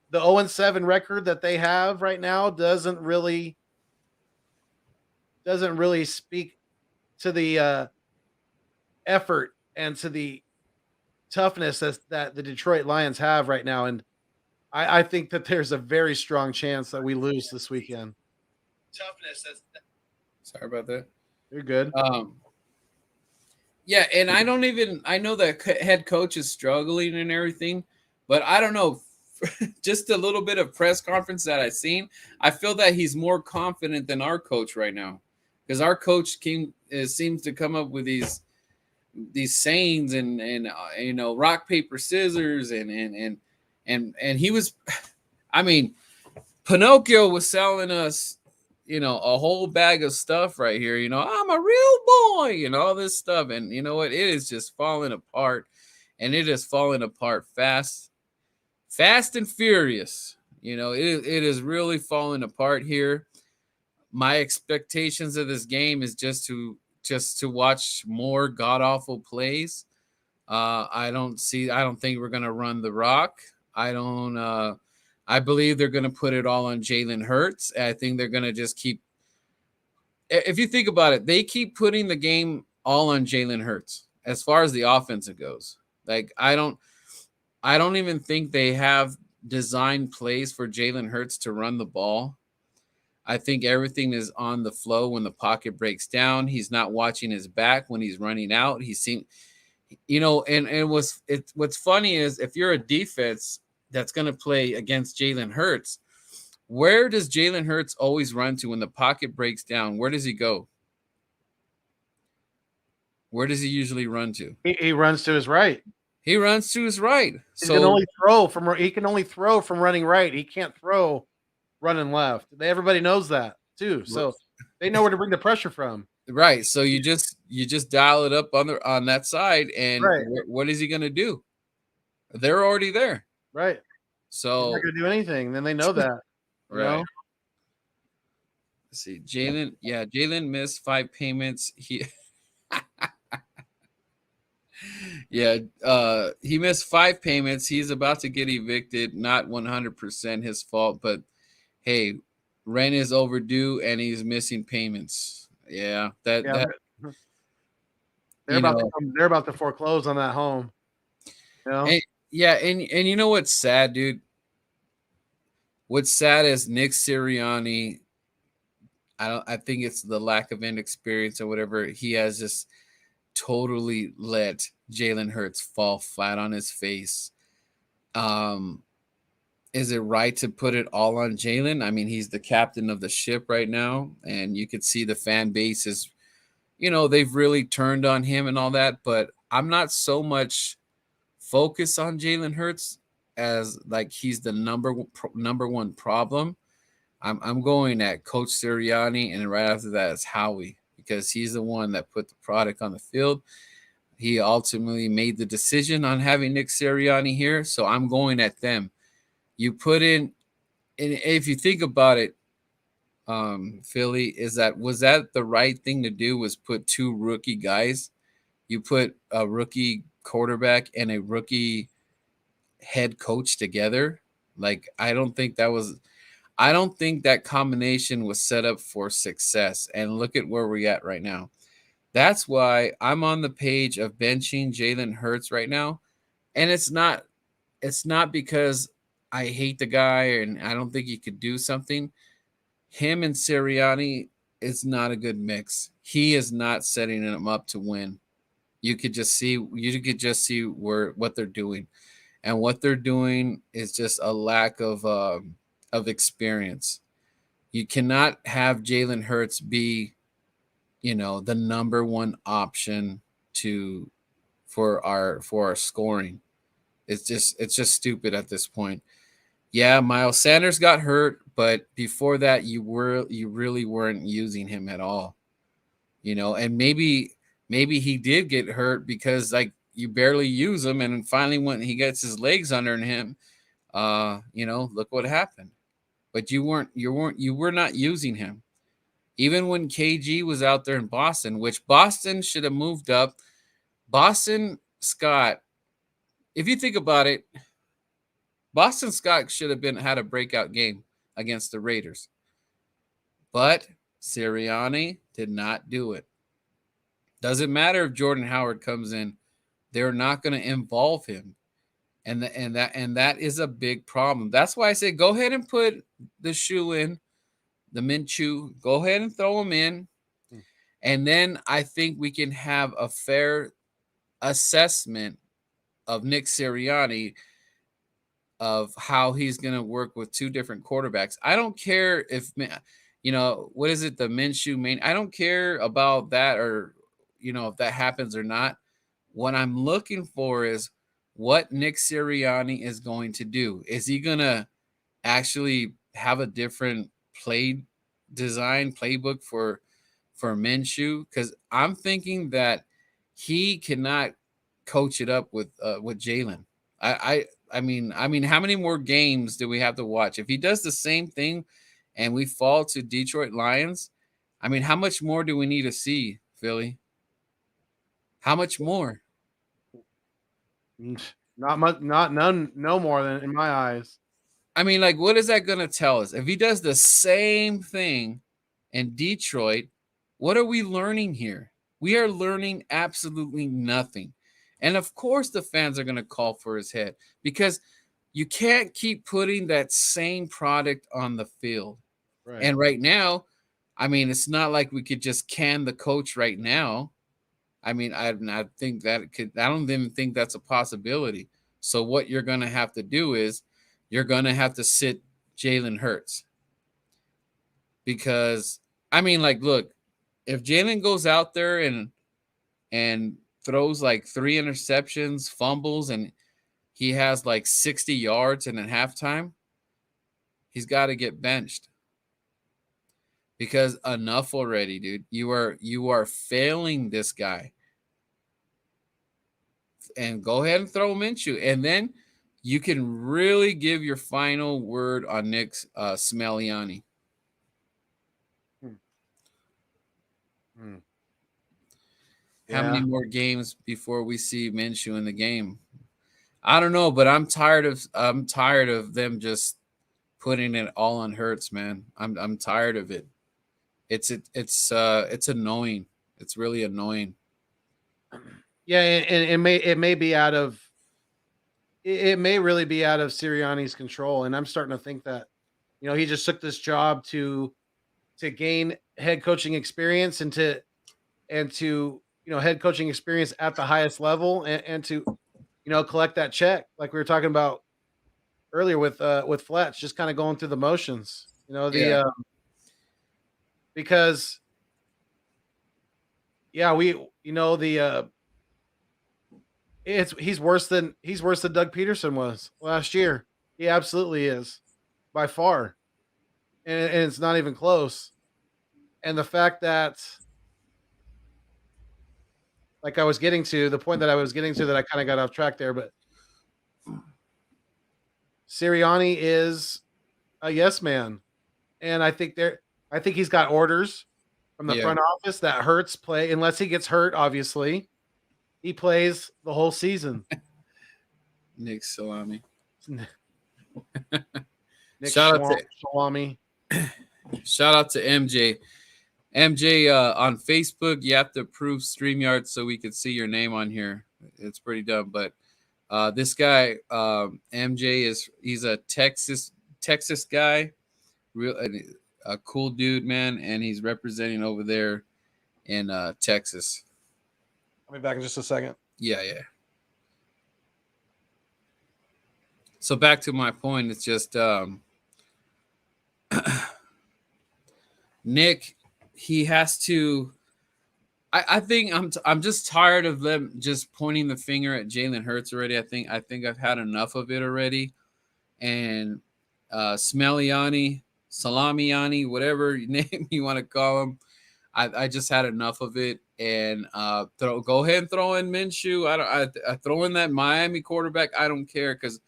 the 0-7 record that they have right now doesn't really speak to the effort and to the toughness that the Detroit Lions have right now. And I think that there's a very strong chance that we lose this weekend. Sorry about that. You're good. Yeah, and I know that head coach is struggling and everything, but I don't know. Just a little bit of press conference that I've seen, I feel that he's more confident than our coach right now, because our coach seems to come up with these sayings and rock paper scissors and he was, I mean, Pinocchio was selling us a whole bag of stuff right here. I'm a real boy, all this stuff. And you know what? It is just falling apart, and it is falling apart fast and furious. It is really falling apart here. My expectations of this game is just to watch more god awful plays. I don't think we're going to run the rock. I believe they're going to put it all on Jalen Hurts. I think they're going to just keep, if you think about it, they keep putting the game all on Jalen Hurts as far as the offensive goes. Like, I don't even think they have designed plays for Jalen Hurts to run the ball. I think everything is on the flow when the pocket breaks down. He's not watching his back when he's running out. And what's funny is, if you're a defense that's going to play against Jalen Hurts, where does Jalen Hurts always run to when the pocket breaks down? Where does he go? where does he usually run to? He runs to his right. He runs to his right. He So can only throw from running right. He can't throw running left. Everybody knows that too. So they know where to bring the pressure from. right. So you just dial it up on that side, and Right. what is he going to do? They're already there. Right. He's So not going to do anything. Then they know that. You right. know? Let's see, Jalen. Yeah, Jalen missed 5 payments. He he missed 5 payments. He's about to get evicted. Not 100% his fault, but hey, rent is overdue and he's missing payments. Yeah, that they're about to foreclose on that home. You know? And you know what's sad, dude? What's sad is Nick Sirianni. I think it's the lack of inexperience or whatever. He has just totally let Jalen Hurts fall flat on his face. Is it right to put it all on Jalen? I mean, he's the captain of the ship right now, and you could see the fan base is, they've really turned on him and all that. But I'm not so much focused on Jalen Hurts as like he's the number one problem. I'm going at Coach Sirianni, and right after that is Howie, because he's the one that put the product on the field. He ultimately made the decision on having Nick Sirianni here, so I'm going at them. You put in, and if you think about it, Philly, was that the right thing to do? Was put 2 rookie guys? You put a rookie quarterback and a rookie head coach together? Like, I don't think that combination was set up for success. And look at where we're at right now. That's why I'm on the page of benching Jalen Hurts right now. And it's not because I hate the guy and I don't think he could do something. Him and Sirianni is not a good mix. He is not setting him up to win. You could just see what they're doing. And what they're doing is just a lack of experience. You cannot have Jalen Hurts be, the number one option for our scoring. It's just stupid at this point. Yeah, Miles Sanders got hurt, but before that, you really weren't using him at all. And maybe he did get hurt because like you barely use him, and finally when he gets his legs under him, look what happened. But you were not using him. Even when KG was out there in Boston, which Boston should have moved up. Boston Scott, if you think about it, Boston Scott should have had a breakout game against the Raiders. But Sirianni did not do it. Doesn't matter if Jordan Howard comes in, they're not going to involve him. And that is a big problem. That's why I say go ahead and put the shoe in, the Minshew. Go ahead and throw him in. And then I think we can have a fair assessment of Nick Sirianni of how he's going to work with 2 different quarterbacks. I don't care if, what is it, the Minshew main? I don't care about that or, if that happens or not. What I'm looking for is what Nick Sirianni is going to do. Is he going to actually have a different playbook for Minshew? Because I'm thinking that he cannot coach it up with Jalen. I mean, how many more games do we have to watch? If he does the same thing and we fall to Detroit Lions, I mean, how much more do we need to see, Philly? How much more? Not much, no more than in my eyes. I mean, like, what is that going to tell us? If he does the same thing in Detroit, what are we learning here? We are learning absolutely nothing. And of course the fans are going to call for his head because you can't keep putting that same product on the field. Right. And right now, I mean, it's not like we could just can the coach right now. I mean, I think that I don't even think that's a possibility. So what you're going to have to do is you're going to have to sit Jalen Hurts. Because, I mean, like, look, if Jalen goes out there and and throws like 3 interceptions, fumbles, and he has like 60 yards and at halftime, he's got to get benched. Because enough already, dude. You are failing this guy. And go ahead and throw Minshew. And then you can really give your final word on Nick Smagliani. How many more games before we see Minshew in the game? I don't know, but I'm tired of them just putting it all on Hurts, man. I'm tired of it. It's annoying. It's really annoying. Yeah, and it may be out of it may really be out of Sirianni's control, and I'm starting to think that he just took this job to gain head coaching experience and to head coaching experience at the highest level and to collect that check like we were talking about earlier with Fletch, just kind of going through the motions. Because he's worse than Doug Peterson was last year. He absolutely is, by far, and it's not even close. And the fact that, like I was getting to the point that I was getting to that I kind of got off track there, but Sirianni is a yes man, and I think he's got orders from the front office that Hurts play unless he gets hurt. Obviously, he plays the whole season. Nick Salami. Nick Shout out to Salami. Shout out to MJ. MJ on Facebook, you have to approve StreamYard so we could see your name on here. It's pretty dumb, but this guy MJ he's a Texas guy, a cool dude, man, and he's representing over there in Texas. I'll be back in just a second. Yeah. So back to my point, it's just Nick, he has to. I think I'm just tired of them just pointing the finger at Jalen Hurts already. I think I've had enough of it already. And Salamiani, whatever name you want to call him, I just had enough of it. And go ahead and throw in Minshew. I throw in that Miami quarterback. I don't care because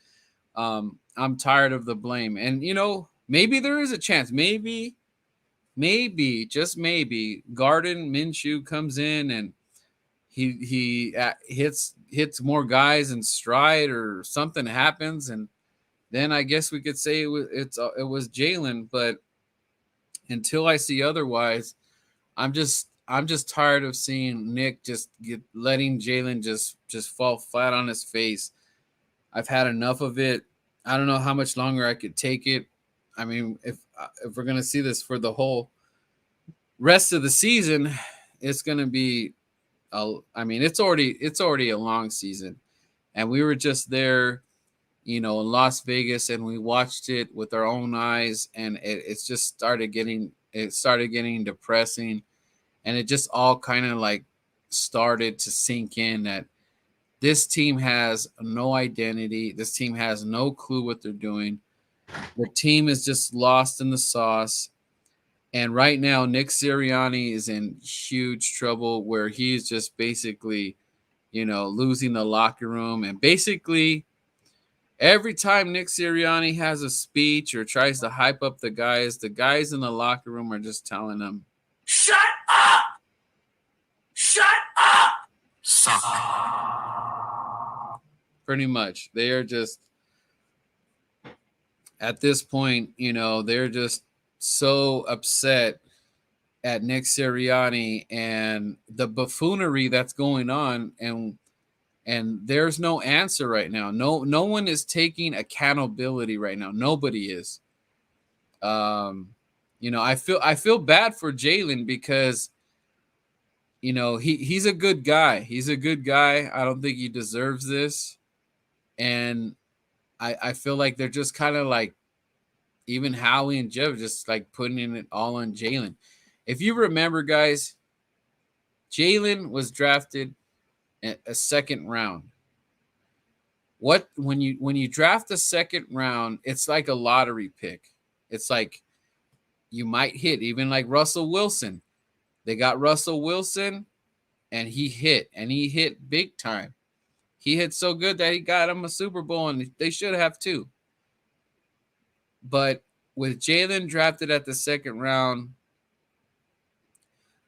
I'm tired of the blame. And maybe there is a chance. Maybe, just maybe, Garden Minshew comes in and he hits more guys in stride or something happens, and then I guess we could say it was Jalen. But until I see otherwise, I'm just tired of seeing Nick just letting Jalen just fall flat on his face. I've had enough of it. I don't know how much longer I could take it. I mean, if we're gonna see this for the whole rest of the season, it's gonna be. It's already a long season, and we were just there, in Las Vegas, and we watched it with our own eyes, and it started getting depressing, and it just all kind of like started to sink in that this team has no identity. This team has no clue what they're doing. The team is just lost in the sauce. And right now, Nick Sirianni is in huge trouble where he's just basically, losing the locker room. And basically, every time Nick Sirianni has a speech or tries to hype up the guys in the locker room are just telling him, Shut up! Shut up! Suck. Pretty much. They are just, at this point, they're just so upset at Nick Sirianni and the buffoonery that's going on, and there's no answer right now. No one is taking accountability right now. Nobody is. I feel bad for Jalen because he's a good guy. He's a good guy. I don't think he deserves this. And I feel like they're just kind of like, even Howie and Jeff just like putting it all on Jalen. If you remember, guys, Jalen was drafted a second round. When you draft a second round, it's like a lottery pick. It's like you might hit, even like Russell Wilson. They got Russell Wilson, and he hit big time. He hit so good that he got him a Super Bowl, and they should have too. But with Jalen drafted at the second round,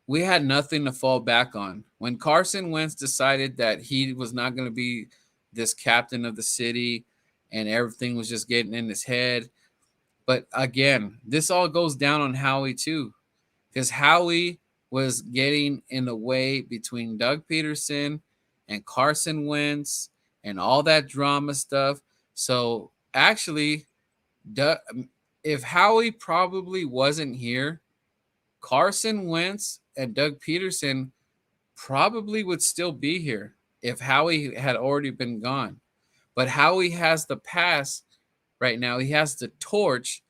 we had nothing to fall back on. When Carson Wentz decided that he was not going to be this captain of the city and everything was just getting in his head. But again, this all goes down on Howie too, because Howie was getting in the way between Doug Peterson and Carson Wentz and all that drama stuff. So actually, if Howie probably wasn't here, Carson Wentz and Doug Peterson probably would still be here if Howie had already been gone. But Howie has the pass right now. He has the torch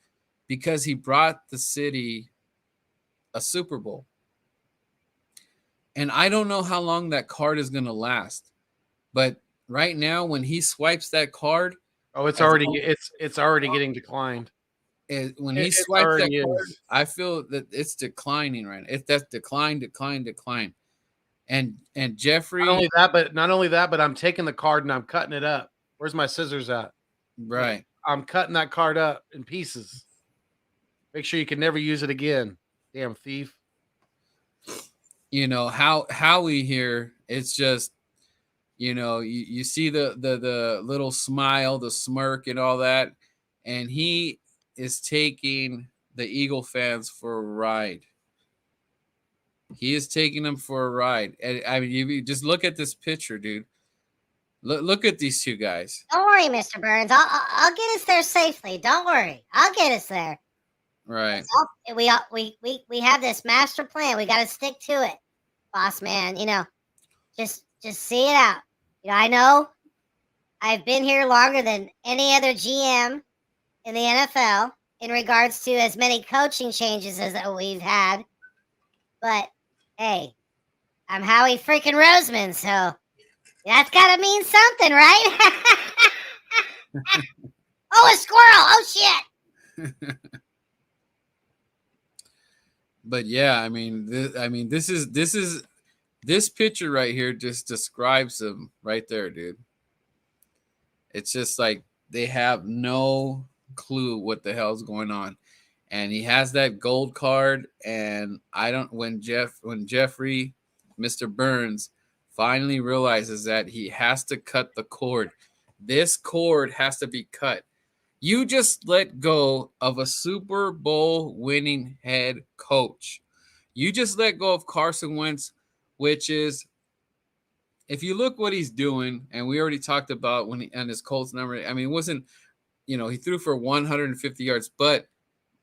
because he brought the city a Super Bowl. And I don't know how long that card is going to last. But right now, when he swipes that card, it's already getting declined. When he swipes that card, I feel that it's declining right now. That's decline. And Jeffrey, not only that, but I'm taking the card and I'm cutting it up. Where's my scissors at? Right. I'm cutting that card up in pieces. Make sure you can never use it again. Damn thief. You know, Howie here, it's just, you know, you see the little smile, the smirk and all that, and he is taking the Eagle fans for a ride. He is taking them for a ride. And I mean, you just look at this picture, dude. Look at these two guys. Don't worry, Mr. Burns. I'll get us there safely. Don't worry. I'll get us there. Right. We have this master plan. We got to stick to it, boss man. You know, just see it out. You know, I know I've been here longer than any other GM in the NFL in regards to as many coaching changes as that we've had. But hey, I'm Howie freaking Roseman, so that's got to mean something, right? Oh, a squirrel! Oh shit! But yeah, I mean, this picture right here just describes them right there, dude. It's just like they have no clue what the hell's going on. And he has that gold card, and when Jeffrey, Mr. Burns, finally realizes that he has to cut the cord. This cord has to be cut. You just let go of a Super Bowl winning head coach. You just let go of Carson Wentz, which is, if you look what he's doing, and we already talked about when on his Colts number, I mean, it wasn't, you know, he threw for 150 yards, but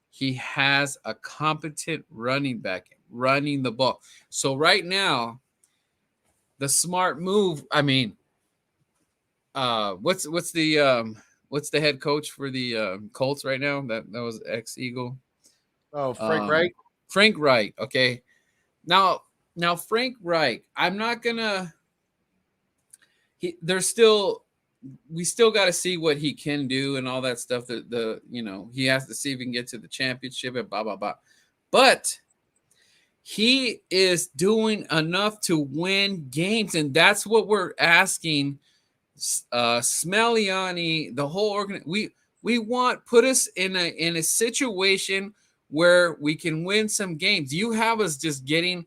he has a competent running back running the ball. So right now, the smart move, I mean, what's the head coach for the Colts right now? That was ex-Eagle. Oh, Frank Reich. Frank Reich. Okay. Now Frank Reich, I'm not gonna. We still got to see what he can do and all that stuff. He has to see if he can get to the championship and blah blah blah. But he is doing enough to win games, and that's what we're asking. Smeliani, the whole organization, we want, put us in a situation where we can win some games. You have us just getting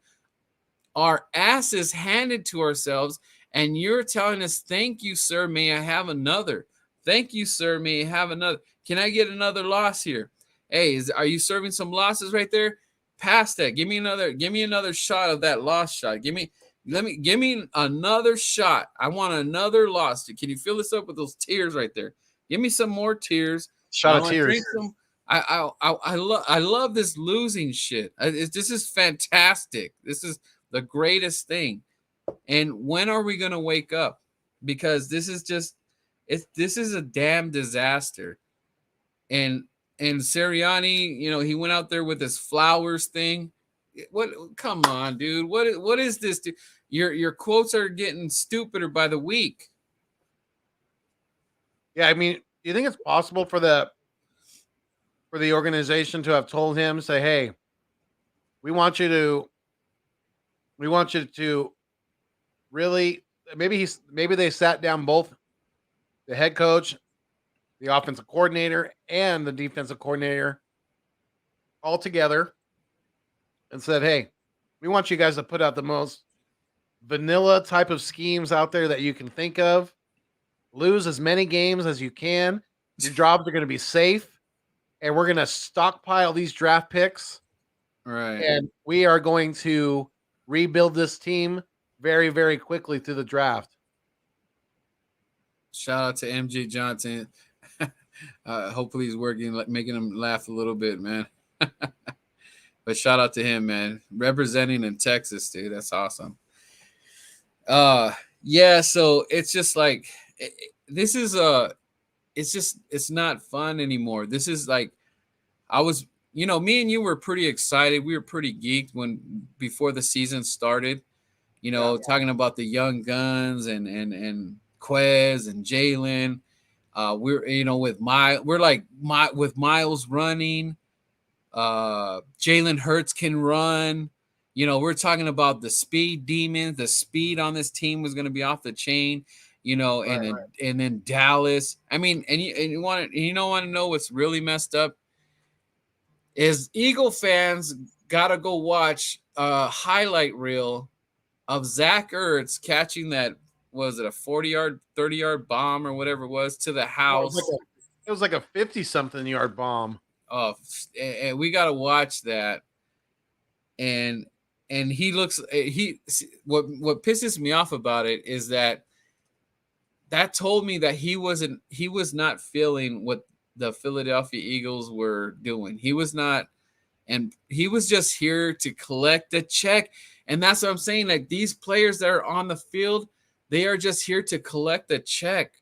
our asses handed to ourselves, and you're telling us, thank you, sir, may I have another? Thank you, sir, may I have another? Can I get another loss here? Hey, are you serving some losses right there? Pass that. Give me another shot of that loss shot. Give me another shot. I want another loss. Can you fill this up with those tears right there? Give me some more tears. Shot of tears. I love this losing shit. This is fantastic. This is the greatest thing. And when are we gonna wake up? Because this is a damn disaster. And Sirianni, you know, he went out there with his flowers thing. What? Come on, dude. What is this? Dude? Your quotes are getting stupider by the week. Yeah, I mean, do you think it's possible for the organization to have told him, say, "Hey, we want you to really maybe they sat down both the head coach, the offensive coordinator, and the defensive coordinator all together and said, "Hey, we want you guys to put out the most vanilla type of schemes out there that you can think of. Lose as many games as you can. Your jobs are going to be safe, and we're going to stockpile these draft picks, Right. and we are going to rebuild this team very, very quickly through the draft." Shout out to MJ Johnson. Hopefully he's working, like making him laugh a little bit, man. But shout out to him, man. Representing in Texas, dude. That's awesome. Yeah, so it's just like this is it's not fun anymore. This is like I was, me and you were pretty excited. We were pretty geeked before the season started, talking about the young guns and Quez and Jalen. With Miles running, Jalen Hurts can run. We're talking about the speed demons. The speed on this team was going to be off the chain. And then Dallas. I mean, and you want to know what's really messed up is Eagle fans gotta go watch a highlight reel of Zach Ertz catching that. Was it a 40-yard, 30-yard bomb or whatever it was to the house? It was like a 50-something yard bomb. Oh, and we got to watch that. And he looks what pisses me off about it is that told me that he was not feeling what the Philadelphia Eagles were doing. He was not, and he was just here to collect a check. And that's what I'm saying. Like these players that are on the field, they are just here to collect a check.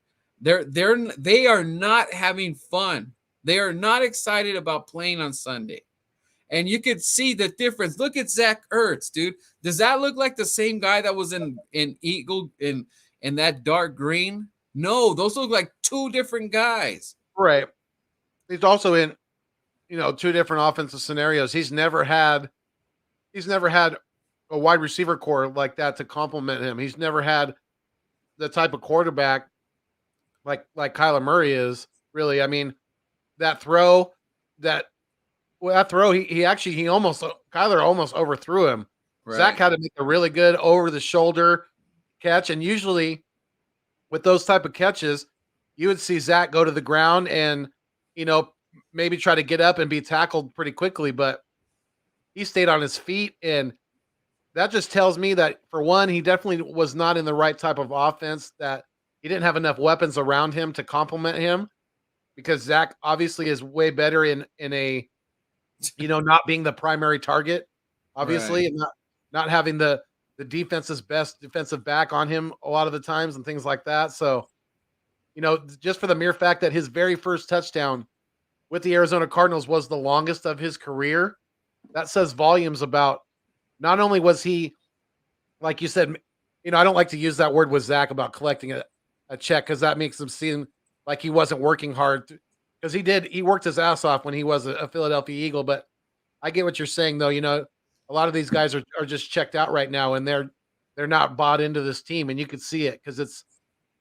They are not having fun. They are not excited about playing on Sunday. And you could see the difference. Look at Zach Ertz, dude. Does that look like the same guy that was in Eagle in that dark green? No, those look like two different guys. Right. He's also in, two different offensive scenarios. He's never had a wide receiver core like that to complement him. He's never had the type of quarterback like Kyler Murray is, really. I mean, Kyler almost overthrew him. Right. Zach had to make a really good over the shoulder catch. And usually with those type of catches, you would see Zach go to the ground and, maybe try to get up and be tackled pretty quickly, but he stayed on his feet. And that just tells me that, for one, he definitely was not in the right type of offense, that he didn't have enough weapons around him to complement him, because Zach obviously is way better in a, not being the primary target, obviously, right, and not having the defense's best defensive back on him a lot of the times and things like that. So, just for the mere fact that his very first touchdown with the Arizona Cardinals was the longest of his career, that says volumes about not only was he, like you said, I don't like to use that word with Zach about collecting a check, because that makes him seem like he wasn't working hard, because he worked his ass off when he was a Philadelphia Eagle. But I get what you're saying, though. A lot of these guys are just checked out right now, and they're not bought into this team, and you could see it because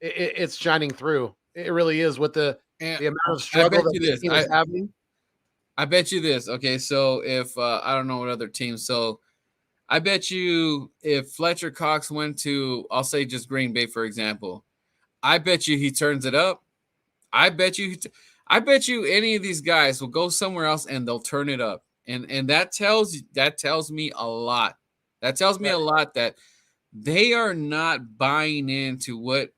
it's shining through. It really is, with the amount of struggle that this team is having. I bet you this. Okay, so if I don't know what other teams, so I bet you if Fletcher Cox went to, I'll say just Green Bay, for example, I bet you he turns it up. I bet you any of these guys will go somewhere else and they'll turn it up. And that tells me a lot. That tells me a lot that they are not buying into what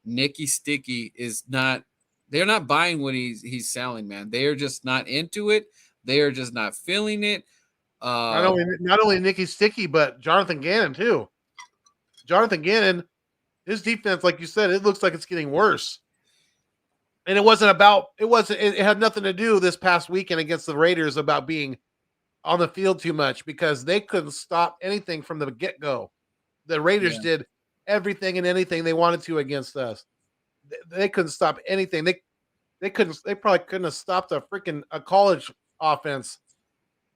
Nicky Sticky is not. They're not buying what he's selling, man. They are just not into it. They are just not feeling it. Not only Nicky Sticky, but Jonathan Gannon too. Jonathan Gannon, his defense, like you said, it looks like it's getting worse. And it had nothing to do this past weekend against the Raiders about being on the field too much because they couldn't stop anything from the get-go. The Raiders did everything and anything they wanted to against us. They couldn't stop anything. They probably couldn't have stopped a college offense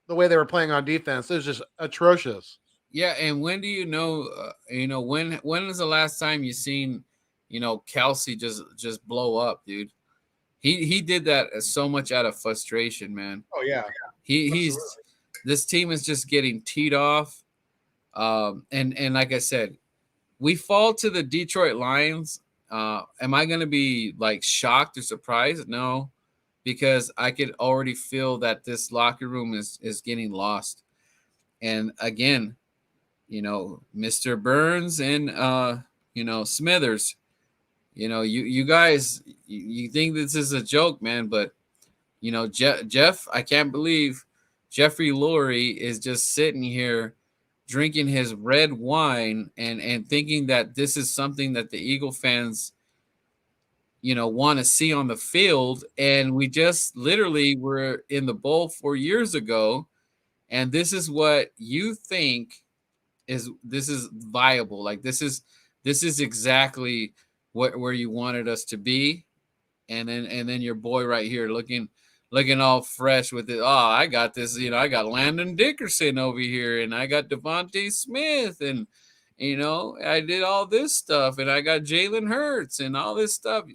the way they were playing on defense. It was just atrocious. Yeah, and when do you know? When is the last time you seen, Kelsey just blow up, dude? He did that so much out of frustration, man. Oh yeah, He's this team is just getting teed off, and like I said, we fall to the Detroit Lions. Am I going to be like shocked or surprised? No, because I could already feel that this locker room is getting lost. And again, Mr. Burns and Smithers, you guys, you think this is a joke, man, but Jeff, I can't believe Jeffrey Lurie is just sitting here drinking his red wine and thinking that this is something that the Eagle fans, want to see on the field. And we just literally were in the bowl 4 years ago. And this is what you think this is viable. Like this is exactly where you wanted us to be. And then your boy right here looking all fresh with it. Oh, I got this, I got Landon Dickerson over here, and I got Devontae Smith, and I did all this stuff, and I got Jalen Hurts and all this stuff.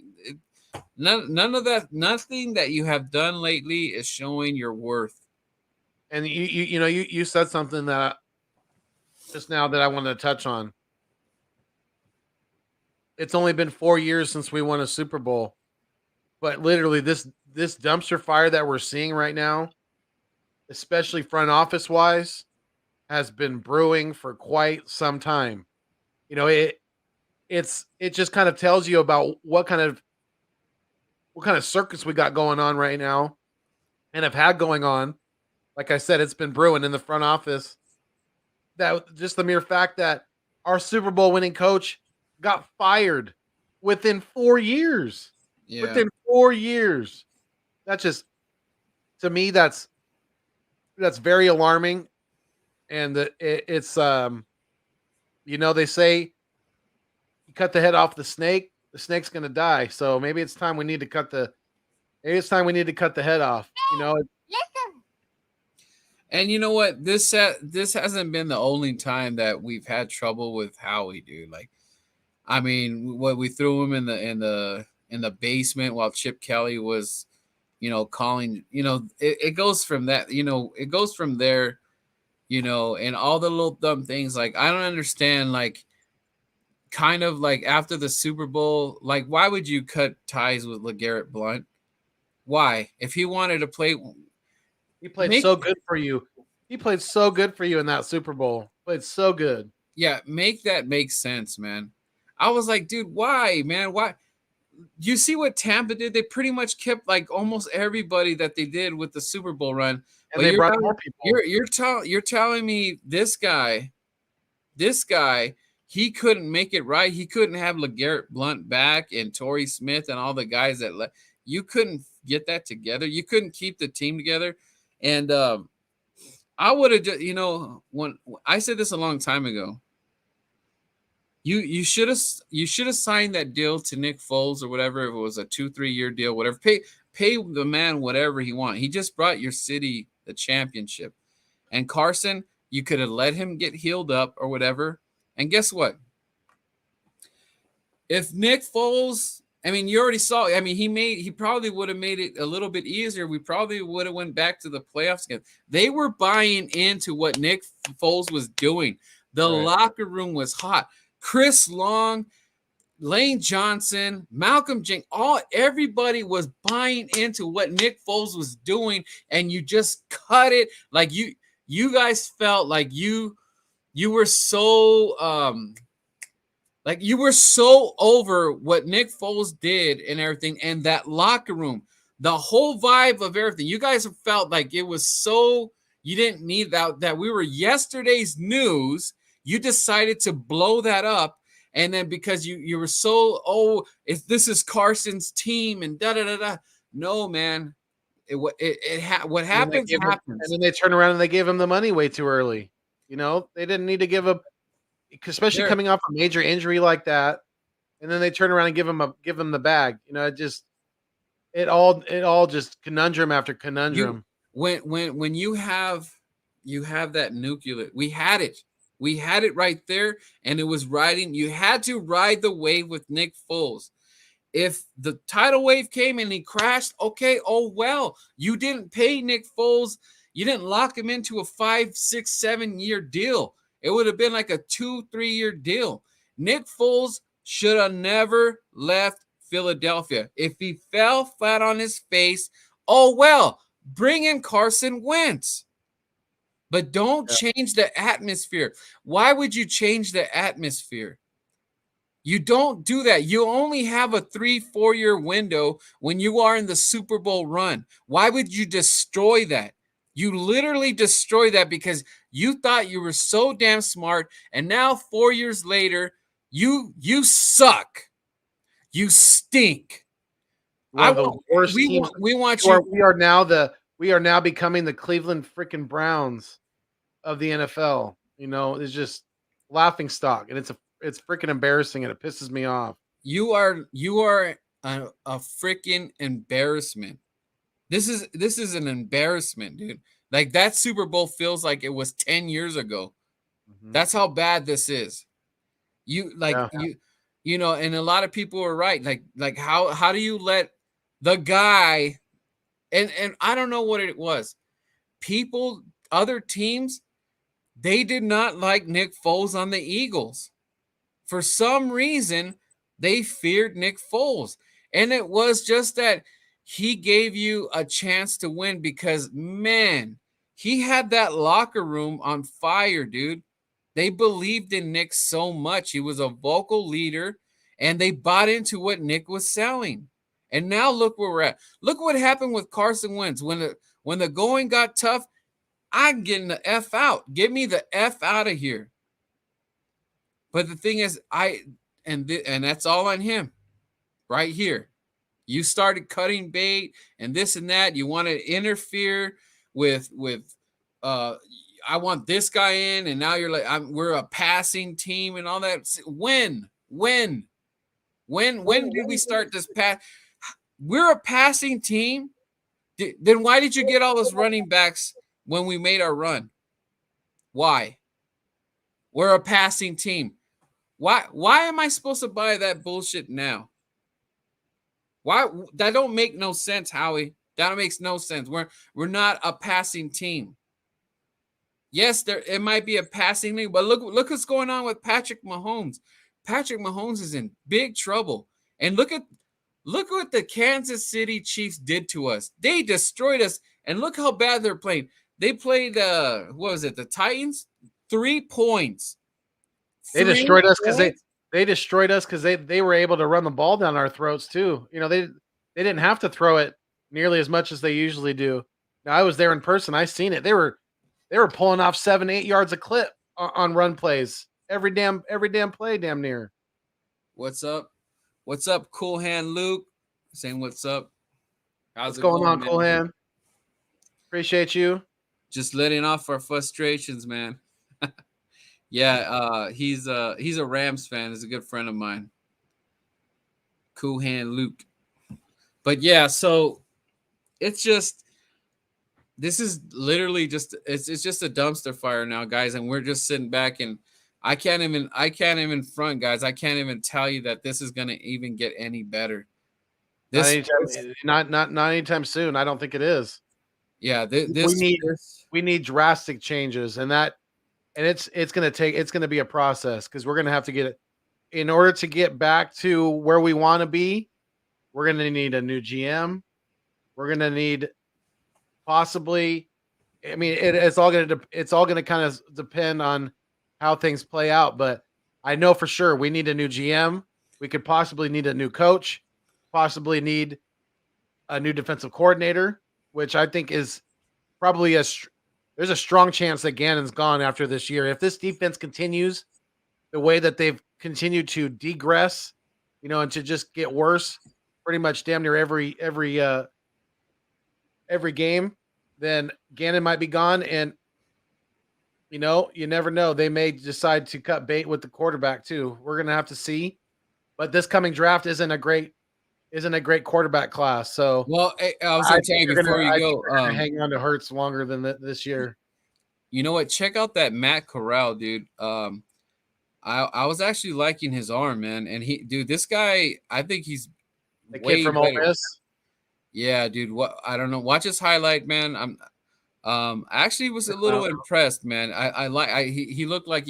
None of that, nothing that you have done lately is showing your worth. And you said something that just now that I wanted to touch on. It's only been 4 years since we won a Super Bowl, but literally this dumpster fire that we're seeing right now, especially front office wise, has been brewing for quite some time. It just kind of tells you about what kind of circus we got going on right now and have had going on. Like I said, it's been brewing in the front office. That just the mere fact that our Super Bowl winning coach got fired within 4 years. Yeah. Within 4 years. That's just, to me, that's very alarming. And it's they say you cut the head off the snake's going to die. So maybe it's time we need to cut the head off. And you know what? This hasn't been the only time that we've had trouble with Howie, dude. Like, I mean, what we threw him in the basement while Chip Kelly was, calling. It goes from that. It goes from there. And all the little dumb things. Like, I don't understand. Like, kind of like after the Super Bowl, like, why would you cut ties with LeGarrette Blount? Why? If he wanted to play. He played so good for you. He played so good for you in that Super Bowl. Played so good. Yeah, make that make sense, man. I was like, dude, why, man? Why? You see what Tampa did? They pretty much kept like almost everybody that they did with the Super Bowl run. And they brought more people. You're telling me this guy, he couldn't make it right. He couldn't have LeGarrette Blount back and Torrey Smith and all the guys that left. You couldn't get that together. You couldn't keep the team together. And I would have just, when I said this a long time ago, you should have signed that deal to Nick Foles or whatever. If it was a 2-3 year deal, whatever, pay the man whatever he wanted. He just brought your city the championship. And Carson, you could have let him get healed up or whatever. And guess what? If Nick Foles, I mean, you already saw. I mean, he probably would have made it a little bit easier. We probably would have went back to the playoffs again. They were buying into what Nick Foles was doing. The locker room was hot. Chris Long, Lane Johnson, Malcolm Jenkins, everybody was buying into what Nick Foles was doing, and you just cut it. Like you guys felt like you were so like you were so over what Nick Foles did and everything, and that locker room, the whole vibe of everything. You guys felt like it was so, you didn't need that we were yesterday's news. You decided to blow that up, and then because you were so, if this is Carson's team and da da da da. No, man, what And then happens and happens. then they turn around and they gave him the money way too early. You know, they didn't need to give up, especially There, coming off a major injury like that. And then they turn around and give him the bag. You know, it all just conundrum after you conundrum. when you have that nuclear, we had it right there, and it was riding. You had to ride the wave with Nick Foles. If the tidal wave came and he crashed, okay, oh well. You didn't pay Nick Foles. You didn't lock him into a 5, 6, 7 year deal. It would have been like a 2, 3 year deal. Nick Foles should have never left Philadelphia. If he fell flat on his face, oh well. Bring in Carson Wentz. But don't change the atmosphere. Why would you change the atmosphere? You don't do that. You only have a 3, 4 year window when you are in the Super Bowl run. Why would you destroy that? You literally destroy that because you thought you were so damn smart, and now 4 years later, you suck. You stink. One of the worst teams. We want you. We are now becoming the Cleveland freaking Browns of the NFL. You know, it's just laughing stock, and it's freaking embarrassing, and it pisses me off. You are a freaking embarrassment. This is an embarrassment, dude. Like that Super Bowl feels like it was 10 years ago. Mm-hmm. That's how bad this is. You know, and a lot of people are right. Like how do you let the guy, and I don't know what it was. People, other teams, they did not like Nick Foles on the Eagles. For some reason, they feared Nick Foles. And it was just that he gave you a chance to win because, man, he had that locker room on fire, dude. They believed in Nick so much. He was a vocal leader, and they bought into what Nick was selling. And now look where we're at. Look what happened with Carson Wentz. When the going got tough, I'm getting the F out. Get me the F out of here. But the thing is, and that's all on him right here. You started cutting bait and this and that. You want to interfere with I want this guy in, and now you're like, we're a passing team and all that. When did we start this pass? We're a passing team. Then why did you get all those running backs when we made our run? Why? We're a passing team. Why am I supposed to buy that bullshit now? Why? That don't make no sense, Howie. That makes no sense. We're not a passing team. Yes, it might be a passing league, but look what's going on with Patrick Mahomes. Patrick Mahomes is in big trouble. And look what the Kansas City Chiefs did to us. They destroyed us, and look how bad they're playing. They played what was it? The Titans? 3 points. They destroyed us because they were able to run the ball down our throats too. You know, they didn't have to throw it nearly as much as they usually do. Now, I was there in person. I seen it. They were pulling off 7, 8 yards a clip on run plays every damn play, damn near. What's up? What's up, Cool Hand Luke? Saying what's up. What's going on, Cool Hand? Appreciate you. Just letting off our frustrations, man. Yeah, he's a Rams fan. He's a good friend of mine. Cool Hand Luke. But yeah, so it's just, this is literally just, it's just a dumpster fire now, guys, and we're just sitting back, and I can't even front, guys. I can't even tell you that this is gonna even get any better. Not anytime soon. I don't think it is. Yeah, we need drastic changes, and it's gonna be a process, because we're gonna have to get it in order to get back to where we want to be. We're gonna need a new GM. We're gonna need possibly. I mean, it's all gonna kind of depend on how things play out. But I know for sure we need a new GM. We could possibly need a new coach. Possibly need a new defensive coordinator, which I think is probably there's a strong chance that Gannon's gone after this year. If this defense continues the way that they've continued to degress, you know, and to just get worse, pretty much damn near every every game, then Gannon might be gone. And, you never know. They may decide to cut bait with the quarterback too. We're going to have to see. But this coming draft isn't a great quarterback class. So Well, I was I gonna tell think you they're before gonna, you I think go. they're gonna hang on to Hurts longer than this year. You know what? Check out that Matt Corral, dude. I was actually liking his arm, man. And this guy, I think he's The kid way from Ole better. Miss. Yeah, dude. What I don't know. Watch his highlight, man. I actually was a little impressed, man. He looked like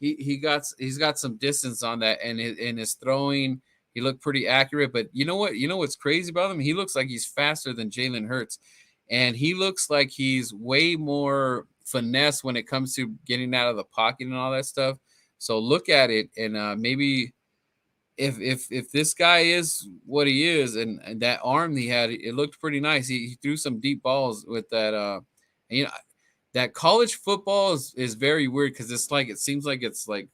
he's got some distance on that, and in his throwing, he looked pretty accurate. But you know what? You know what's crazy about him? He looks like he's faster than Jalen Hurts, and he looks like he's way more finesse when it comes to getting out of the pocket and all that stuff. So look at it, and maybe if this guy is what he is, and that arm he had, it looked pretty nice. He threw some deep balls with that. And, that college football is very weird because it seems like it's like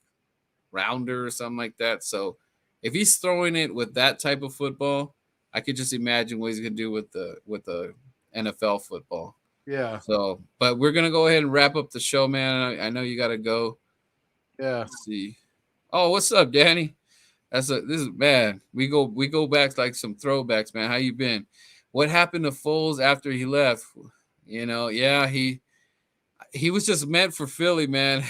rounder or something like that. So if he's throwing it with that type of football, I could just imagine what he's gonna do with the NFL football. Yeah. So, but we're gonna go ahead and wrap up the show, man. I know you gotta go. Yeah. Let's see. Oh, what's up, Danny? This is man. We go back like some throwbacks, man. How you been? What happened to Foles after he left? Yeah, he was just meant for Philly, man.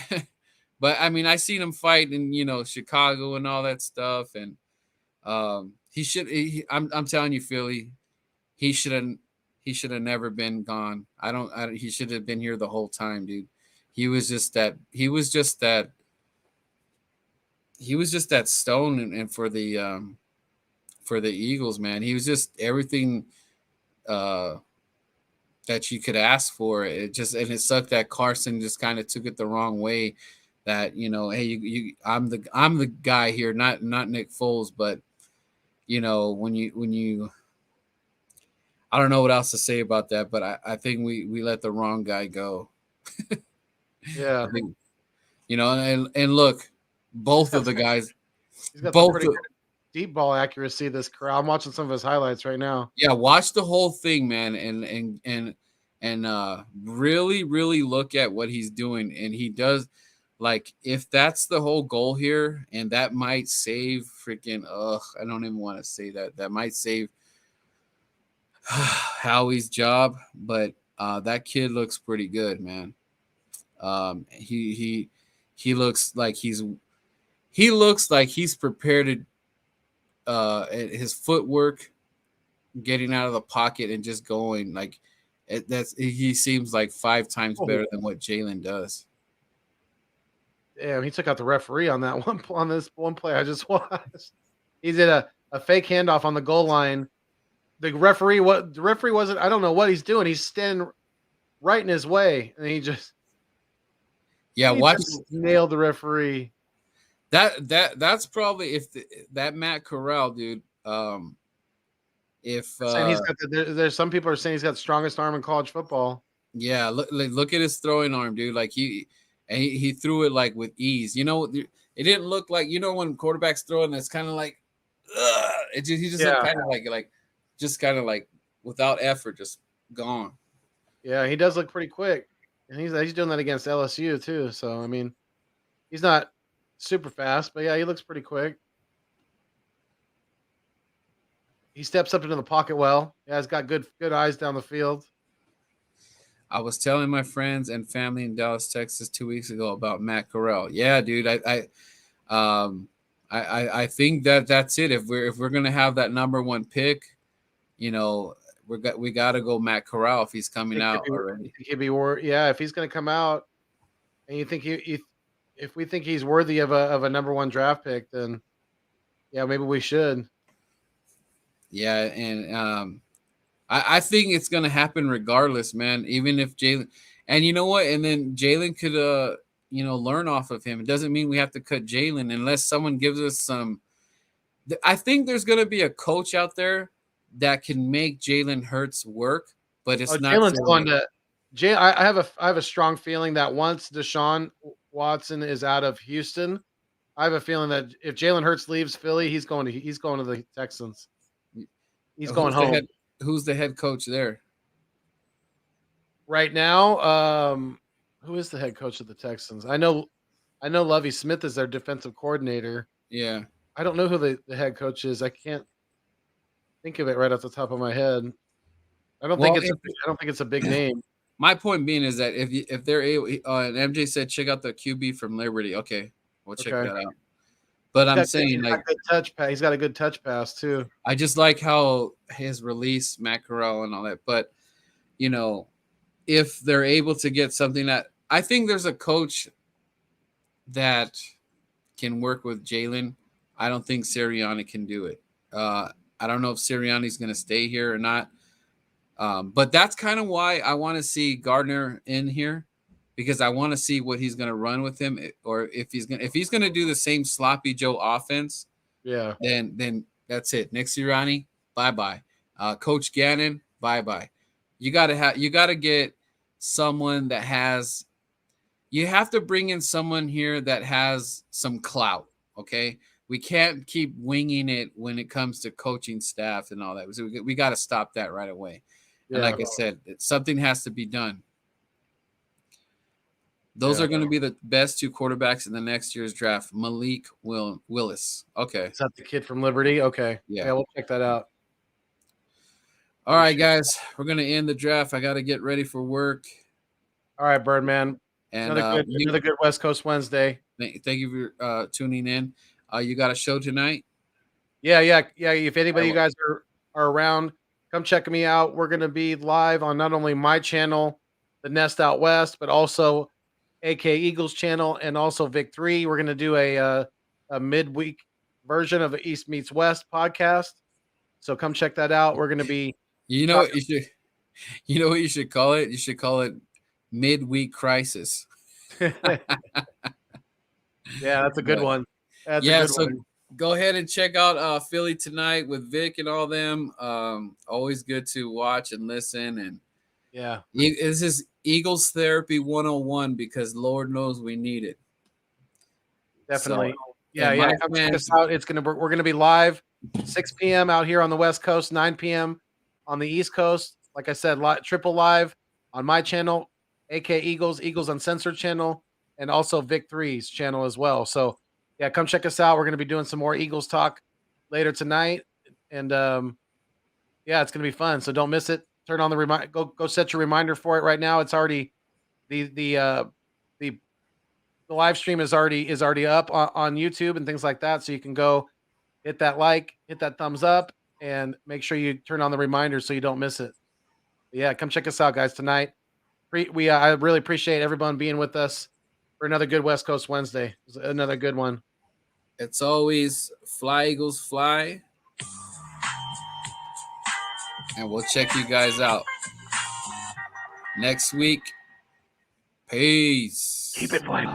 But I mean, I seen him fight in Chicago and all that stuff, and he should. I'm telling you, Philly, he should have never been gone. He should have been here the whole time, dude. He was just that. He was just that stone, and for the Eagles, man. He was just everything that you could ask for. It sucked that Carson just kind of took it the wrong way. That hey, I'm the guy here, not Nick Foles, but when you I don't know what else to say about that, but I think we let the wrong guy go. Yeah. I think, and look, both of the guys, He's got both pretty good deep ball accuracy. This crowd. I'm watching some of his highlights right now. yeah, watch the whole thing, man, and really, really look at what he's doing. And he does, like, if that's the whole goal here, and that might save freaking I don't even want to say that might save Howie's job, but that kid looks pretty good, man. He looks like he's prepared to his footwork, getting out of the pocket and just going like he seems like 5 times better than what Jalen does. Damn, he took out the referee on that one on this one play I just watched. He did a fake handoff on the goal line. The referee wasn't. I don't know what he's doing. He's standing right in his way, and he just watch nailed the referee. That's probably that Matt Corral dude. If he's got there's some people are saying he's got the strongest arm in college football. Yeah, look at his throwing arm, dude. Like he threw it like with ease. It didn't look like when quarterbacks throw it, and it's kind of like he just looked kind of like without effort, just gone. Yeah, he does look pretty quick, and he's doing that against LSU too. So I mean, he's not super fast, but yeah, he looks pretty quick. He steps up into the pocket well. Yeah, he's got good eyes down the field. I was telling my friends and family in Dallas, Texas 2 weeks ago about Matt Corral. Yeah, dude, I think that's it. If we're gonna have that number 1 pick, we got to go Matt Corral if he's coming out already. If he's gonna come out, and you think if we think he's worthy of a number 1 draft pick, then yeah, maybe we should. Yeah, and I think it's gonna happen regardless, man. Even if Jalen, and you know what, and then Jalen could learn off of him. It doesn't mean we have to cut Jalen unless someone gives us some. I think there's gonna be a coach out there that can make Jalen Hurts work, but it's not. Jalen's going to. I have a strong feeling that once Deshaun Watson is out of Houston, I have a feeling that if Jalen Hurts leaves Philly, he's going to the Texans. He's going home. Who's the head coach there? right now, who is the head coach of the Texans? I know Lovie Smith is their defensive coordinator. Yeah. I don't know who the head coach is. I can't think of it right off the top of my head. I don't think it's a big name. My point being is that if they're able, and MJ said check out the QB from Liberty. Okay, we'll check that out. But I'm saying he's got a good touch pass too. I just like how his release, Matt Corral, and all that. But if they're able to get something that I think there's a coach that can work with Jalen. I don't think Sirianni can do it. I don't know if Sirianni's going to stay here or not. But that's kind of why I want to see Gardner in here, because I want to see what he's going to run with him, or if he's going to do the same sloppy Joe offense. Yeah. Then that's it. Nick Sirianni, bye-bye. Coach Gannon, bye-bye. You got to get someone that has – you have to bring in someone here that has some clout, okay? We can't keep winging it when it comes to coaching staff and all that. So we got to stop that right away. Yeah. And like I said, something has to be done. Those are going to be the best two quarterbacks in the next year's draft. Malik Willis. Okay. Is that the kid from Liberty? Okay. Yeah, we'll check that out. All right, guys. We're going to end the draft. I got to get ready for work. All right, Birdman. And another good West Coast Wednesday. Thank you for tuning in. You got a show tonight? Yeah. If anybody you guys are around, come check me out. We're going to be live on not only my channel, The Nest Out West, but also AK Eagles channel and also Vic 3. We're going to do a midweek version of the East Meets West podcast. So come check that out. We're going to be. You know what you should call it? You should call it Midweek Crisis. Yeah, that's a good one. So go ahead and check out Philly Tonight with Vic and all them. Always good to watch and listen. And yeah, this is Eagles Therapy 101 because Lord knows we need it. Definitely. So, come check us out. We're gonna be live 6 p.m. out here on the West Coast, 9 p.m. on the East Coast. Like I said, triple live on my channel, AK Eagles Uncensored channel, and also Vic 3's channel as well. So yeah, come check us out. We're going to be doing some more Eagles talk later tonight. And it's going to be fun. So don't miss it. Turn on the reminder. Go set your reminder for it right now. It's already the live stream is already up on YouTube and things like that. So you can go hit that hit that thumbs up, and make sure you turn on the reminder so you don't miss it. But yeah, come check us out, guys, tonight. I really appreciate everyone being with us for another good West Coast Wednesday. It was another good one. It's always fly, Eagles, fly. And we'll check you guys out next week. Peace. Keep it flying.